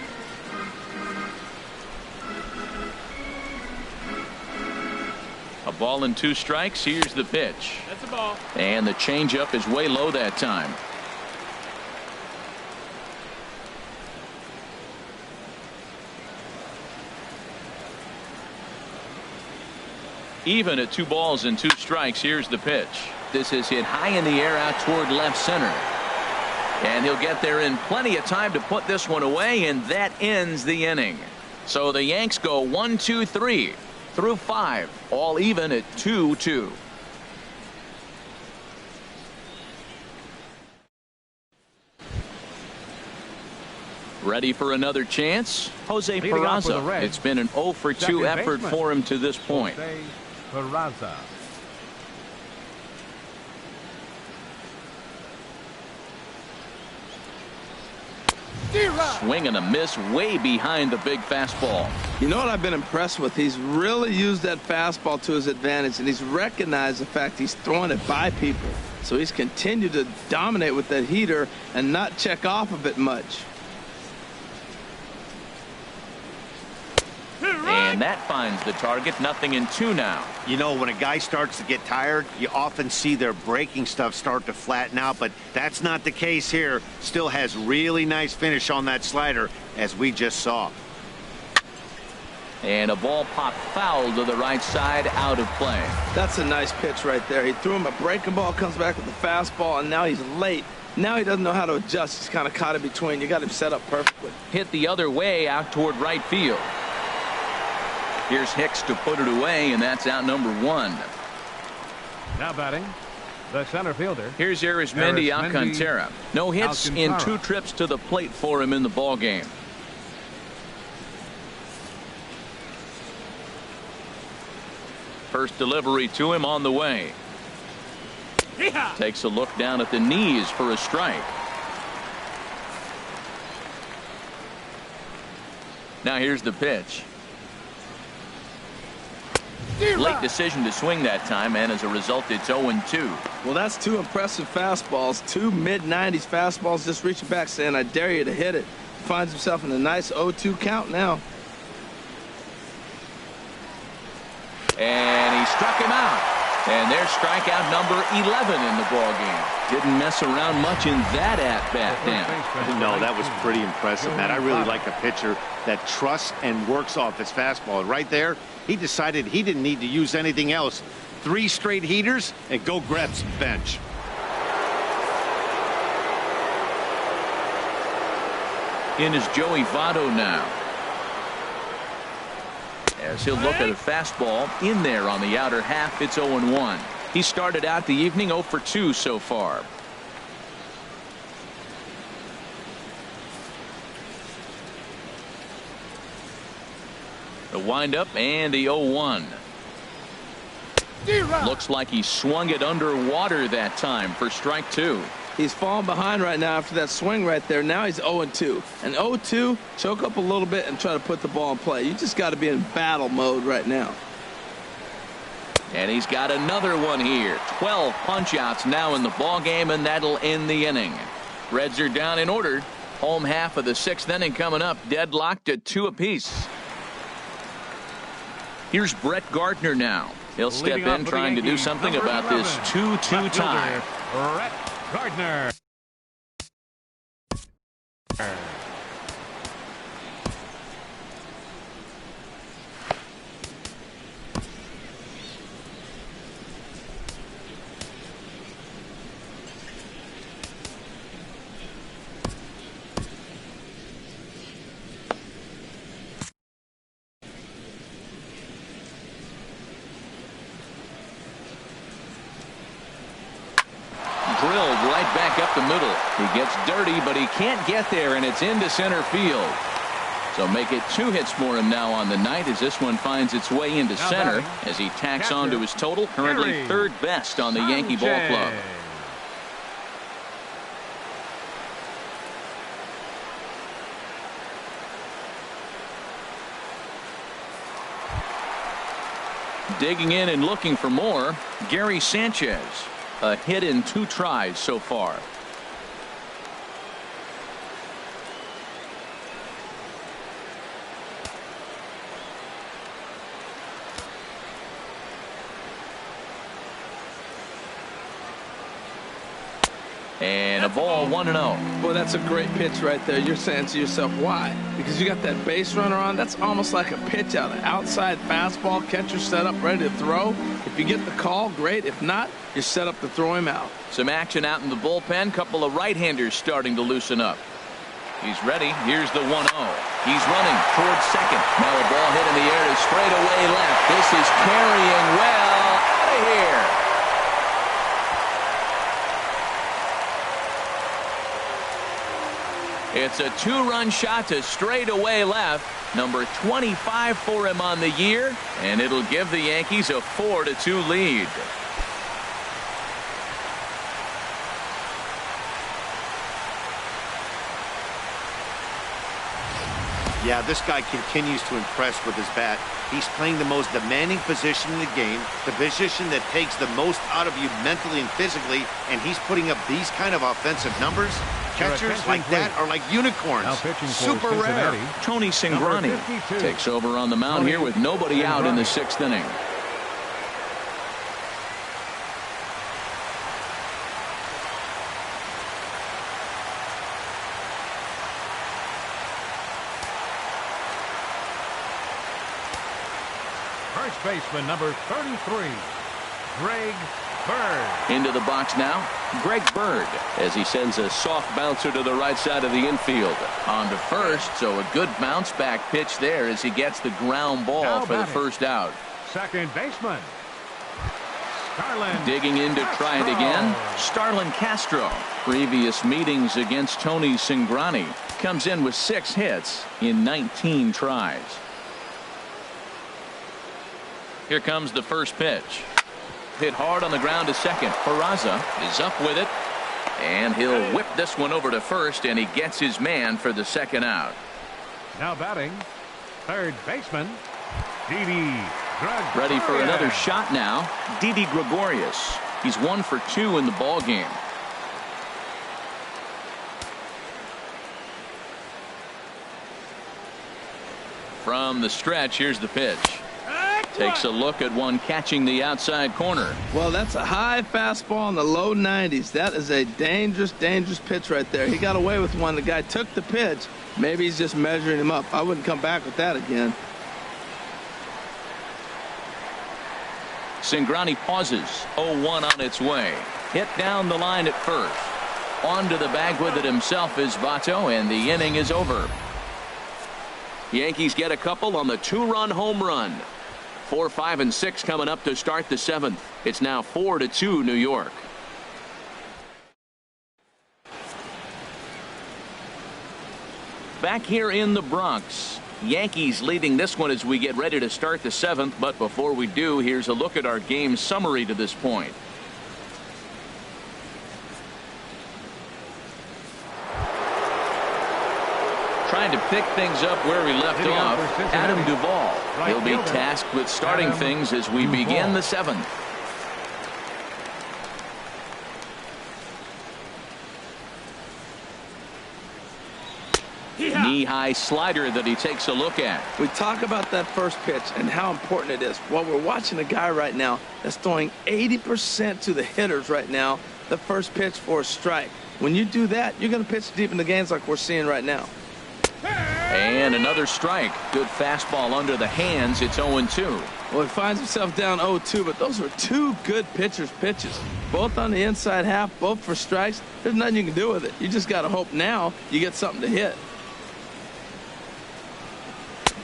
Speaker 1: A ball and 2 strikes. Here's the pitch.
Speaker 2: That's a ball.
Speaker 1: And the changeup is way low that time. Even at 2 balls and 2 strikes. Here's the pitch. This is hit high in the air out toward left center. And he'll get there in plenty of time to put this one away, and that ends the inning. So the Yanks go 1, 2, 3 through 5, all even at 2-2. Ready for another chance? Jose
Speaker 4: Leading off with the
Speaker 1: Peraza.
Speaker 4: Reds,
Speaker 1: It's been an 0 for 2
Speaker 4: second
Speaker 1: effort
Speaker 4: baseman,
Speaker 1: for him to this point.
Speaker 4: Jose Peraza.
Speaker 1: Swing and a miss way behind the big fastball.
Speaker 2: You know what I've been impressed with? He's really used that fastball to his advantage, and he's recognized the fact he's throwing it by people. So he's continued to dominate with that heater and not check off of it much.
Speaker 1: And that finds the target. 0-2 now.
Speaker 3: You know, when a guy starts to get tired, you often see their breaking stuff start to flatten out, but that's not the case here. Still has really nice finish on that slider, as we just saw.
Speaker 1: And a ball popped foul to the right side, out of play.
Speaker 2: That's a nice pitch right there. He threw him a breaking ball, comes back with the fastball, and now he's late. Now he doesn't know how to adjust. He's kind of caught in between. You got him set up perfectly.
Speaker 1: Hit the other way out toward right field. Here's Hicks to put it away, and that's out number 1.
Speaker 4: Now batting, the center fielder.
Speaker 1: Here's Arismendi
Speaker 4: Arismendi
Speaker 1: Alcantara. No hits in
Speaker 4: Alcantara.
Speaker 1: 2 trips to the plate for him in the ball game. First delivery to him on the way. Takes a look down at the knees for a strike. Now here's the pitch. Late decision to swing that time, and as a result, it's 0-2.
Speaker 2: Well, that's two impressive fastballs. Two mid-90s fastballs just reaching back saying, I dare you to hit it. Finds himself in a nice 0-2 count now.
Speaker 1: And he struck him out. And there's strikeout number 11 in the ball game. Didn't mess around much in that at-bat, Dan.
Speaker 3: No, that was pretty impressive, Matt. I really like a pitcher that trusts and works off his fastball. Right there, he decided he didn't need to use anything else. 3 straight heaters and go grab some bench.
Speaker 1: In is Joey Votto now. As he'll look at a fastball in there on the outer half, it's 0-1. He started out the evening 0 for 2 so far. The windup and the 0-1. Looks like he swung it underwater that time for strike 2.
Speaker 2: He's falling behind right now after that swing right there. Now he's 0-2. And 0-2, choke up a little bit and try to put the ball in play. You just got to be in battle mode right now.
Speaker 1: And he's got another one here. 12 punch-outs now in the ball game, and that'll end the inning. Reds are down in order. Home half of the 6th inning coming up, deadlocked at 2 apiece. Here's Brett Gardner now. He'll step in trying to do something about this 2-2 tie.
Speaker 4: Brett Gardner.
Speaker 1: Drilled right back up the middle. He gets dirty, but he can't get there, and it's into center field. So make it 2 hits for him now on the night as this one finds its way into center as he tacks on to his total, currently 3rd best on the Yankee ball club. Digging in and looking for more, Gary Sanchez. A hit in 2 tries so far. And a ball, 1-0.
Speaker 2: Boy, that's a great pitch right there. You're saying to yourself, why? Because you got that base runner on. That's almost like a pitch out. An outside fastball, catcher set up, ready to throw. If you get the call, great. If not, you're set up to throw him out.
Speaker 1: Some action out in the bullpen. Couple of right-handers starting to loosen up. He's ready. Here's the 1-0. He's running towards second. Now a ball hit in the air to straightaway left. This is carrying well out of here. It's a 2-run shot to straightaway left. Number 25 for him on the year, and it'll give the Yankees a 4-2 lead.
Speaker 3: Yeah, this guy continues to impress with his bat. He's playing the most demanding position in the game, the position that takes the most out of you mentally and physically, and he's putting up these kind of offensive numbers. Catchers like that are like unicorns. Super rare.
Speaker 1: Tony Cingrani takes over on the mound here with nobody out in the 6th inning.
Speaker 4: First baseman number 33, Greg Bird.
Speaker 1: Into the box now, Greg Bird, as he sends a soft bouncer to the right side of the infield. On to first, so a good bounce back pitch there as he gets the ground ball for the first out.
Speaker 4: Second baseman, Starlin.
Speaker 1: Digging in to try it again, Starlin Castro. Previous meetings against Tony Cingrani. Comes in with 6 hits in 19 tries. Here comes the first pitch. Hit hard on the ground to second. Peraza is up with it, and he'll whip this one over to first, and he gets his man for the second out.
Speaker 4: Now batting, Third baseman, Didi Gregorius.
Speaker 1: Ready for another shot now. Didi Gregorius. He's 1 for 2 in the ball game. From the stretch, here's the pitch. Takes a look at one catching the outside corner.
Speaker 2: Well, that's a high fastball in the low 90s. That is a dangerous, dangerous pitch right there. He got away with one. The guy took the pitch. Maybe he's just measuring him up. I wouldn't come back with that again.
Speaker 1: Cingrani pauses. 0-1 on its way. Hit down the line at first. Onto the bag with it himself is Votto, and the inning is over. Yankees get a couple on the 2-run home run. 4, 5, and 6 coming up to start the 7th. It's now 4-2 New York. Back here in the Bronx, Yankees leading this one as we get ready to start the 7th. But before we do, here's a look at our game summary to this point. Trying to pick things up where we left off, Adam Duvall. He'll be tasked with starting things as we begin the 7th. Knee-high slider that he takes a look at.
Speaker 2: We talk about that first pitch and how important it is. Well, we're watching a guy right now that's throwing 80% to the hitters right now, the first pitch for a strike. When you do that, you're going to pitch deep in the games like we're seeing right now.
Speaker 1: And another strike. Good fastball under the hands. It's 0-2.
Speaker 2: Well, he finds himself down 0-2, but those were two good pitchers' pitches. Both on the inside half, both for strikes. There's nothing you can do with it. You just got to hope now you get something to hit.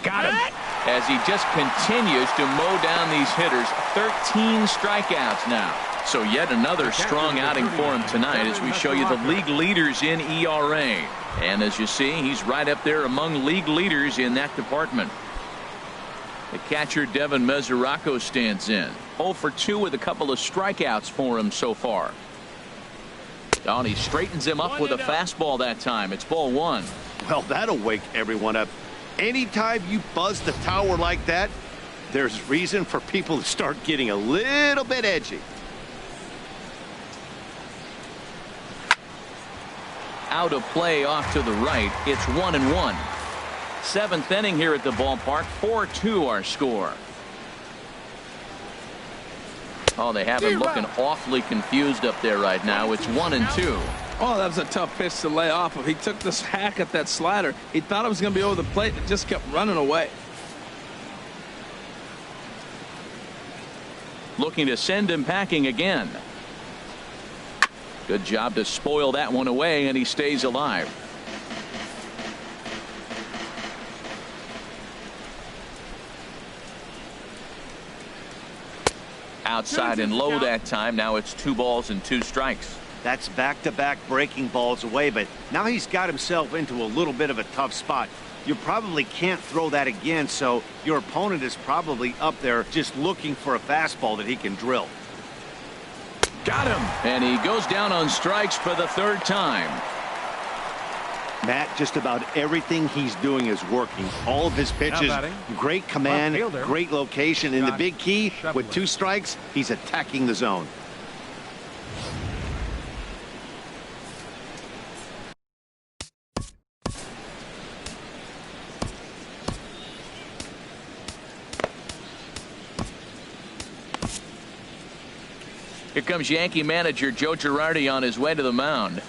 Speaker 1: Got him. As he just continues to mow down these hitters. 13 strikeouts now. So yet another strong outing for him tonight as we show you the league leaders in ERA. And as you see, he's right up there among league leaders in that department. The catcher Devin Mesoraco stands in. 0 for 2 with a couple of strikeouts for him so far. Oh, and he straightens him up with a fastball that time. It's ball 1.
Speaker 3: Well, that'll wake everyone up. Anytime you buzz the tower like that, there's reason for people to start getting a little bit edgy.
Speaker 1: Out of play off to the right. It's 1-1. 7th inning here at the ballpark. 4-2 our score. Oh, they have him looking awfully confused up there right now. It's 1-2.
Speaker 2: Oh, that was a tough pitch to lay off of. He took this hack at that slider. He thought it was going to be over the plate and it just kept running away.
Speaker 1: Looking to send him packing again. Good job to spoil that one away, and he stays alive. Outside and low that time. Now it's 2 balls and 2 strikes.
Speaker 3: That's back-to-back breaking balls away, but now he's got himself into a little bit of a tough spot. You probably can't throw that again, so your opponent is probably up there just looking for a fastball that he can drill.
Speaker 1: Got him. And he goes down on strikes for the 3rd time.
Speaker 3: Matt, just about everything he's doing is working. All of his pitches, great command, great location, and the big key, with 2 strikes, he's attacking the zone.
Speaker 1: Here comes Yankee manager Joe Girardi on his way to the mound.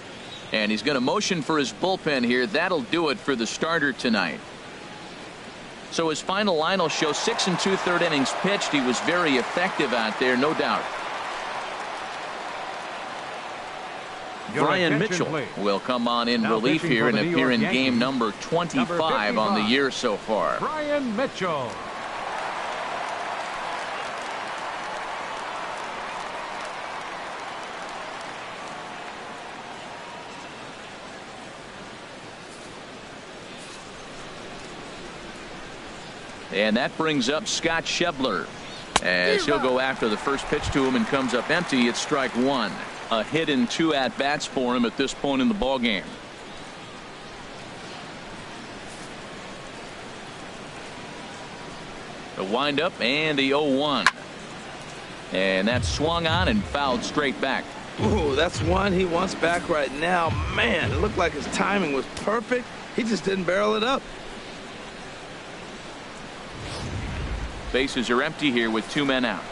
Speaker 1: And he's going to motion for his bullpen here. That'll do it for the starter tonight. So his final line will show 6 2/3 innings pitched. He was very effective out there, no doubt. Brian Mitchell will come on in relief here and appear in game number 25 on the year so far.
Speaker 4: Brian Mitchell.
Speaker 1: And that brings up Scott Schebler as he'll go after the first pitch to him and comes up empty. It's strike 1. A hit and 2 at-bats for him at this point in the ball game. The windup and the 0-1. And that's swung on and fouled straight back.
Speaker 2: Ooh, that's one he wants back right now. Man, it looked like his timing was perfect. He just didn't barrel it up.
Speaker 1: Bases are empty here with 2 men out.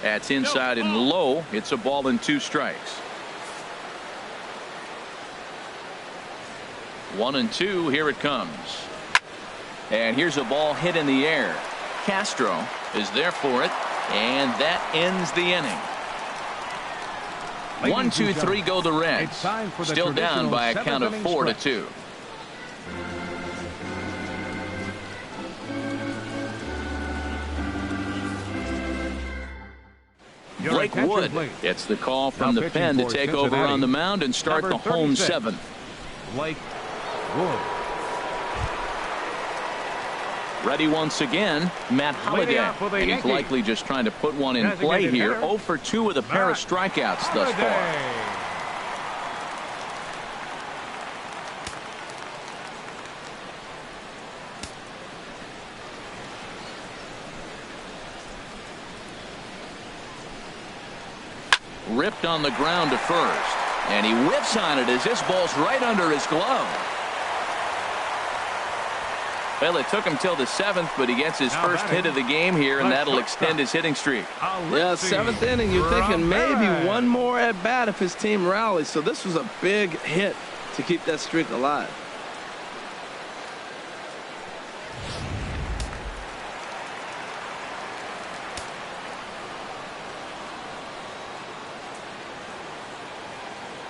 Speaker 1: That's inside and low. It's a ball and 2 strikes. 1-2. Here it comes. And here's a ball hit in the air. Castro is there for it, and that ends the inning. 1-2-3 go the Reds. Still down by a count of 4-2. Blake Wood gets the call from the pen to take over on the mound and start the home 7th.
Speaker 4: Blake Wood.
Speaker 1: Ready once again, Matt Holliday. And he's likely just trying to put one in play here. 0 for 2 with a pair of strikeouts thus far. Ripped on the ground to first. And he whips on it as this ball's right under his glove. Well, it took him till the 7th, but he gets his first hit of the game here, and that'll extend his hitting streak.
Speaker 2: Yeah, 7th inning, you're thinking maybe one more at bat if his team rallies. So this was a big hit to keep that streak alive.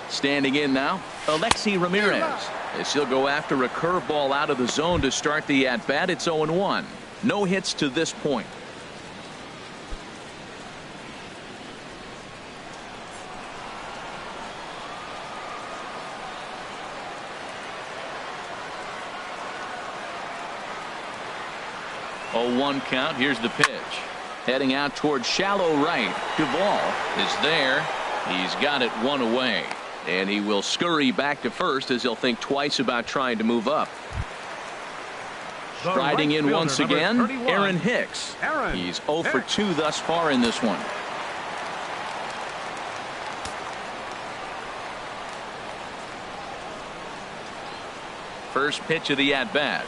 Speaker 1: Standing in now, Alexi Ramirez. As he'll go after a curveball out of the zone to start the at-bat. It's 0-1. No hits to this point. Oh, 1 count. Here's the pitch. Heading out towards shallow right. Duvall is there. He's got it 1 away. And he will scurry back to first as he'll think twice about trying to move up. Striding in once again, Aaron Hicks. He's 0 for 2 thus far in this one. First pitch of the at-bat.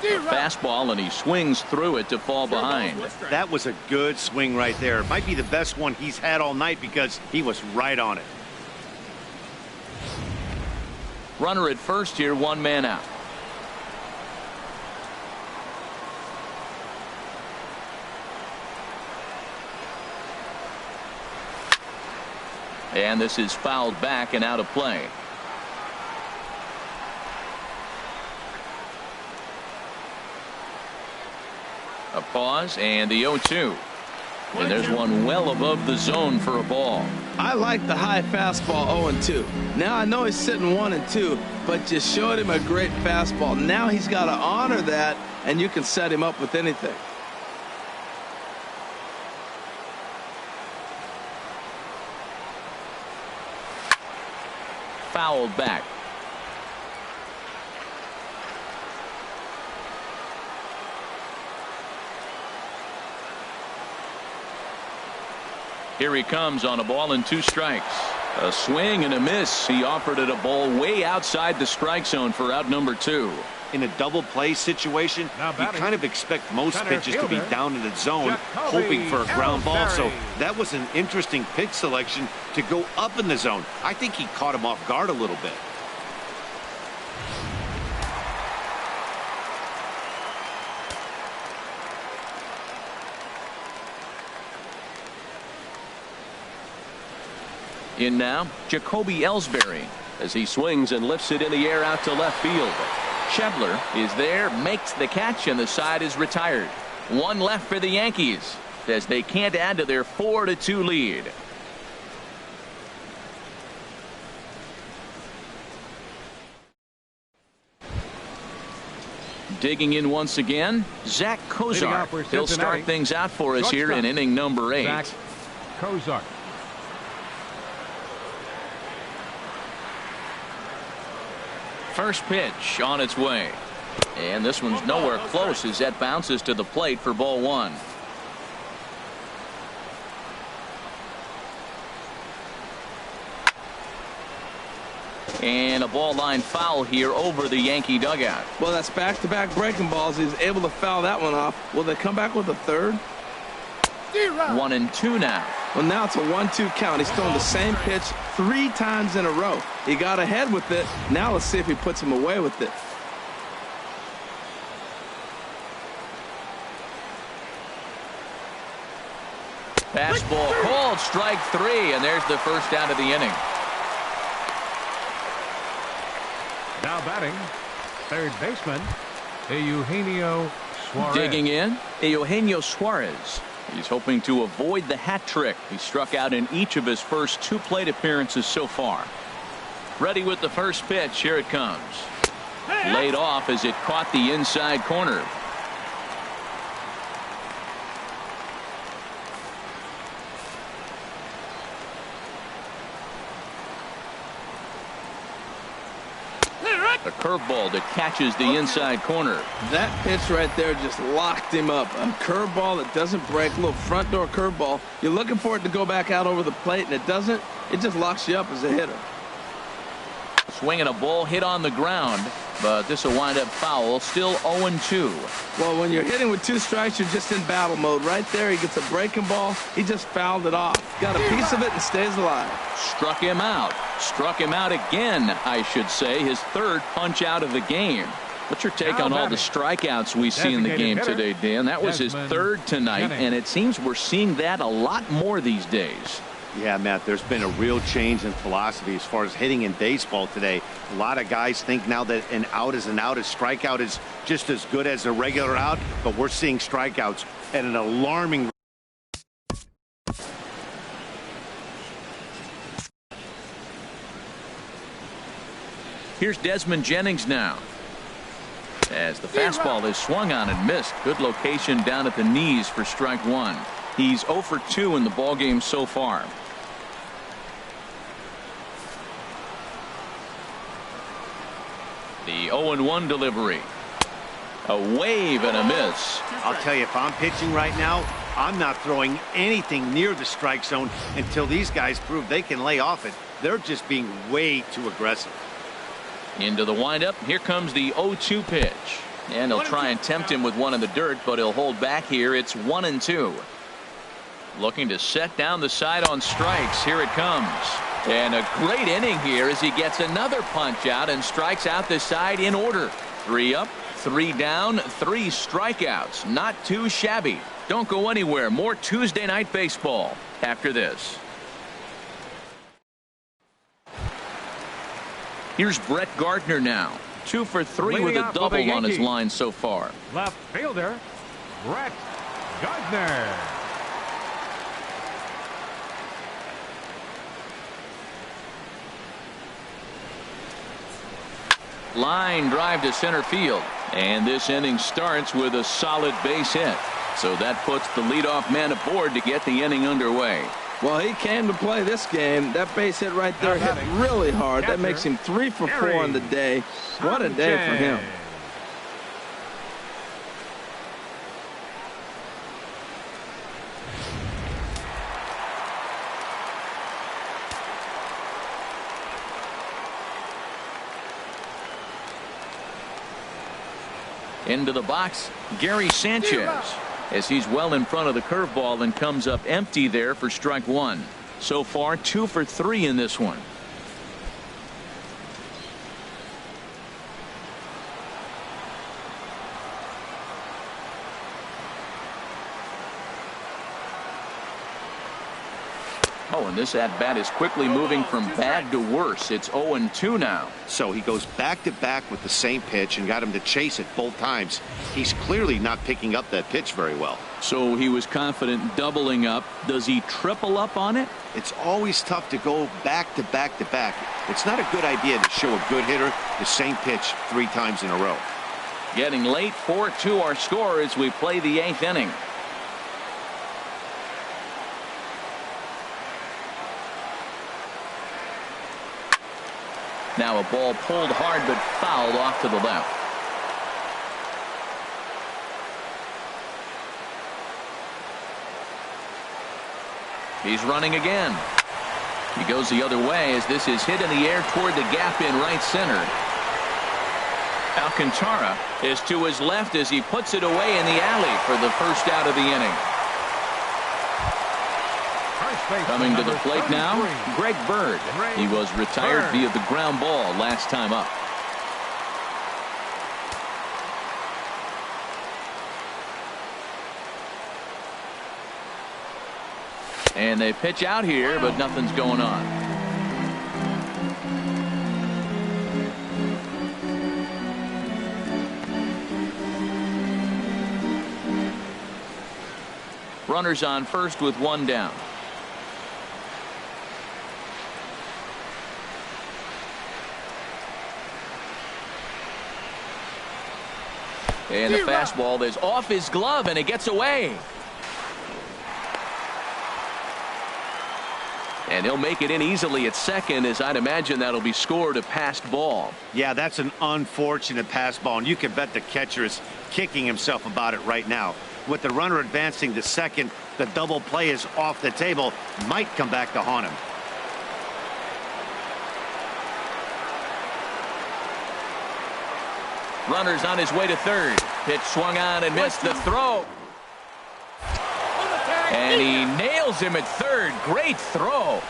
Speaker 1: Fastball, and he swings through it to fall behind.
Speaker 3: That was a good swing right there. It might be the best one he's had all night because he was right on it.
Speaker 1: Runner at first here, 1 man out. And this is fouled back and out of play. A pause and the 0-2. And there's one well above the zone for a ball.
Speaker 2: I like the high fastball 0-2. Now I know he's sitting 1-2, but you showed him a great fastball. Now he's got to honor that, and you can set him up with anything.
Speaker 1: Fouled back. Here he comes on a ball and 2 strikes. A swing and a miss. He offered it a ball way outside the strike zone for out number 2.
Speaker 3: In a double play situation, you kind of expect most pitches to be down in the zone, hoping for a ground ball. So that was an interesting pitch selection to go up in the zone. I think he caught him off guard a little bit.
Speaker 1: In now, Jacoby Ellsbury as he swings and lifts it in the air out to left field. Schebler is there, makes the catch, and the side is retired. 1 left for the Yankees as they can't add to their 4-2 lead. Digging in once again, Zach Kozar. He'll start things out for us here in inning number 8.
Speaker 4: Zach Kozar.
Speaker 1: First pitch on its way. And this one's nowhere close as that bounces to the plate for ball one. And a ball line foul here over the Yankee dugout.
Speaker 2: Well, that's back-to-back breaking balls. He's able to foul that one off. Will they come back with a third?
Speaker 1: 1-2 now.
Speaker 2: Well, now it's a 1-2 count. He's throwing the same pitch 3 times in a row. He got ahead with it. Now let's see if he puts him away with it.
Speaker 1: Fastball called, strike 3, and there's the first out of the inning.
Speaker 4: Now batting, third baseman, Eugenio Suarez.
Speaker 1: Digging in, Eugenio Suarez. He's hoping to avoid the hat trick. He struck out in each of his first 2 plate appearances so far. Ready with the first pitch. Here it comes. Laid off as it caught the inside corner. A curveball that catches the inside corner.
Speaker 2: That pitch right there just locked him up. A curveball that doesn't break, a little front door curveball. You're looking for it to go back out over the plate, and it doesn't. It just locks you up as a hitter.
Speaker 1: Swinging a ball hit on the ground, but this will wind up foul. Still 0-2.
Speaker 2: Well, when you're hitting with 2 strikes, you're just in battle mode. Right there, he gets a breaking ball. He just fouled it off. Got a piece of it and stays alive.
Speaker 1: Struck him out. Struck him out again, I should say. His 3rd punch out of the game. What's your take on all the strikeouts we see in the game today, Dan? That was his 3rd tonight, and it seems we're seeing that a lot more these days.
Speaker 3: Yeah, Matt, there's been a real change in philosophy as far as hitting in baseball today. A lot of guys think now that an out is an out. A strikeout is just as good as a regular out, but we're seeing strikeouts at an alarming.
Speaker 1: Here's Desmond Jennings now. As the fastball is swung on and missed. Good location down at the knees for strike 1. He's 0 for 2 in the ballgame so far. The 0-1 delivery. A wave and a miss.
Speaker 3: I'll tell you, if I'm pitching right now, I'm not throwing anything near the strike zone until these guys prove they can lay off it. They're just being way too aggressive.
Speaker 1: Into the windup. Here comes the 0-2 pitch. And he'll try and tempt him with one in the dirt, but he'll hold back here. It's 1-2. Looking to set down the side on strikes. Here it comes. And a great inning here as he gets another punch out and strikes out the side in order. 3 up, 3 down, 3 strikeouts. Not too shabby. Don't go anywhere. More Tuesday Night Baseball after this. Here's Brett Gardner now. 2 for 3 with a double on his line so far.
Speaker 4: Left fielder, Brett Gardner.
Speaker 1: Line drive to center field. And this inning starts with a solid base hit. So that puts the leadoff man aboard to get the inning underway.
Speaker 2: Well, he came to play this game. That base hit right there hit really hard. That makes him 3 for 4 on the day. What a day for him.
Speaker 1: Into the box, Gary Sanchez, as he's well in front of the curveball and comes up empty there for strike 1. So far 2 for 3 in this one. Oh, and this at-bat is quickly moving from bad to worse. It's 0-2 now.
Speaker 3: So he goes back-to-back with the same pitch and got him to chase it both times. He's clearly not picking up that pitch very well.
Speaker 1: So he was confident doubling up. Does he triple up on it?
Speaker 3: It's always tough to go back-to-back-to-back. It's not a good idea to show a good hitter the same pitch 3 times in a row.
Speaker 1: Getting late, 4-2 our score as we play the 8th inning. Now a ball pulled hard but fouled off to the left. He's running again. He goes the other way as this is hit in the air toward the gap in right center. Alcantara is to his left as he puts it away in the alley for the first out of the inning. Coming to the plate now, Greg Bird. He was retired via the ground ball last time up. And they pitch out here, but nothing's going on. Runners on first with one down. And the fastball is off his glove, and it gets away. And he'll make it in easily at second, as I'd imagine that'll be scored a passed ball.
Speaker 3: Yeah, that's an unfortunate pass ball, and you can bet the catcher is kicking himself about it right now. With the runner advancing to second, the double play is off the table, might come back to haunt him.
Speaker 1: Runner's on his way to third. Pitch swung on and missed the throw. And he nails him at third. Great throw.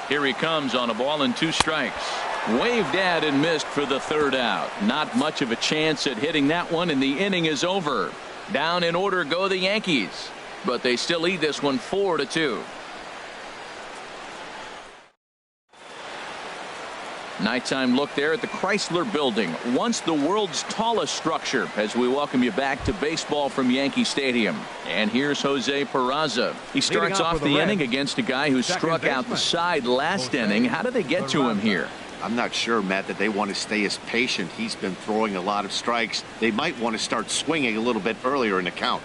Speaker 1: Here he comes on a ball and 2 strikes. Waved at and missed for the third out. Not much of a chance at hitting that one, and the inning is over. Down in order go the Yankees, but they still lead this one 4-2. Nighttime look there at the Chrysler Building, once the world's tallest structure, as we welcome you back to baseball from Yankee Stadium. And here's Jose Peraza. He starts off the inning against a guy who struck out the side last inning. How did they get to him here?
Speaker 3: I'm not sure, Matt, that they want to stay as patient. He's been throwing a lot of strikes. They might want to start swinging a little bit earlier in the count.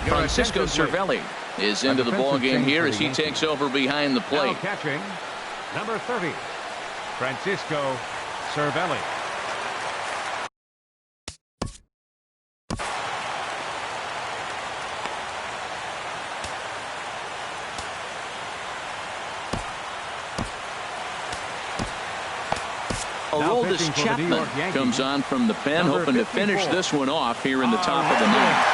Speaker 1: Francisco Cervelli is into the ball game here as he takes over behind the plate.
Speaker 4: Now catching, number 30, Francisco Cervelli.
Speaker 1: Aroldis Chapman comes on from the pen, hoping to finish this one off here in the top of the ninth.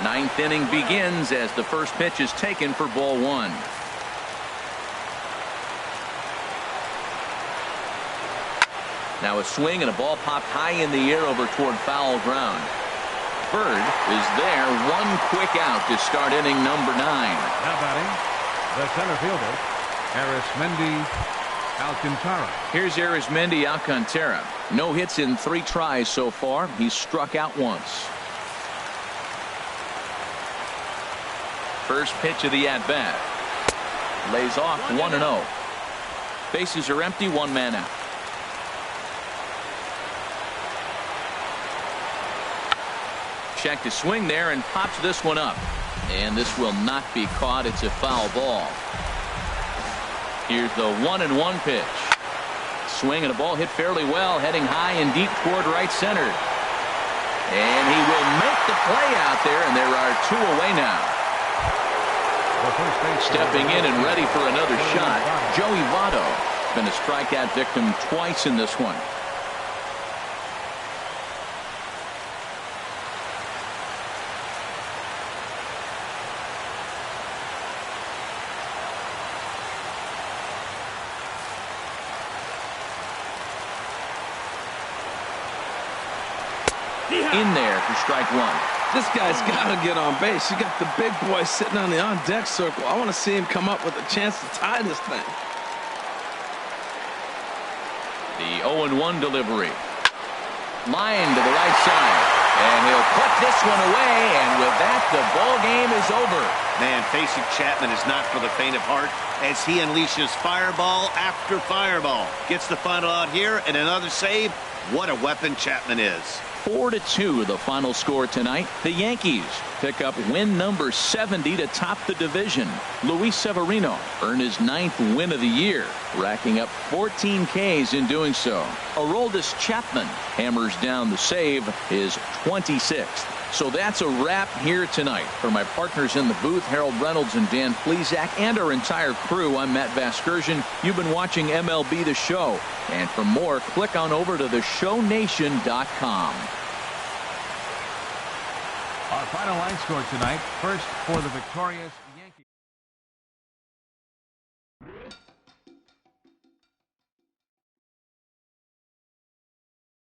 Speaker 1: Ninth inning begins as the first pitch is taken for ball 1. Now a swing and a ball popped high in the air over toward foul ground. Bird is there, one quick out to start inning number 9.
Speaker 4: Now batting, the center fielder, Arismendi Alcantara.
Speaker 1: Here's Arismendi Alcantara. No hits in 3 tries so far. He's struck out once. First pitch of the at-bat. Lays off 1-0. Bases are empty, 1 man out. Check to swing there and pops this one up. And this will not be caught. It's a foul ball. Here's the 1-1 pitch. Swing and a ball hit fairly well, heading high and deep toward right center. And he will make the play out there, and there are 2 away now. Stepping in and ready for another shot, Joey Votto. Been a strikeout victim twice in this one. in there for strike one.
Speaker 2: This guy's got to get on base. You got the big boy sitting on the on-deck circle. I want to see him come up with a chance to tie this thing.
Speaker 1: The 0-1 delivery. Line to the right side. And he'll put this one away. And with that, the ball game is over.
Speaker 3: Man, facing Chapman is not for the faint of heart as he unleashes fireball after fireball. Gets the final out here and another save. What a weapon Chapman is.
Speaker 1: 4-2 the final score tonight. The Yankees pick up win number 70 to top the division. Luis Severino earned his 9th win of the year, racking up 14 Ks in doing so. Aroldis Chapman hammers down the save, his 26th. So that's a wrap here tonight. For my partners in the booth, Harold Reynolds and Dan Plesac, and our entire crew, I'm Matt Vasgersian. You've been watching MLB The Show. And for more, click on over to theshownation.com.
Speaker 4: Our final line score tonight. First for the victorious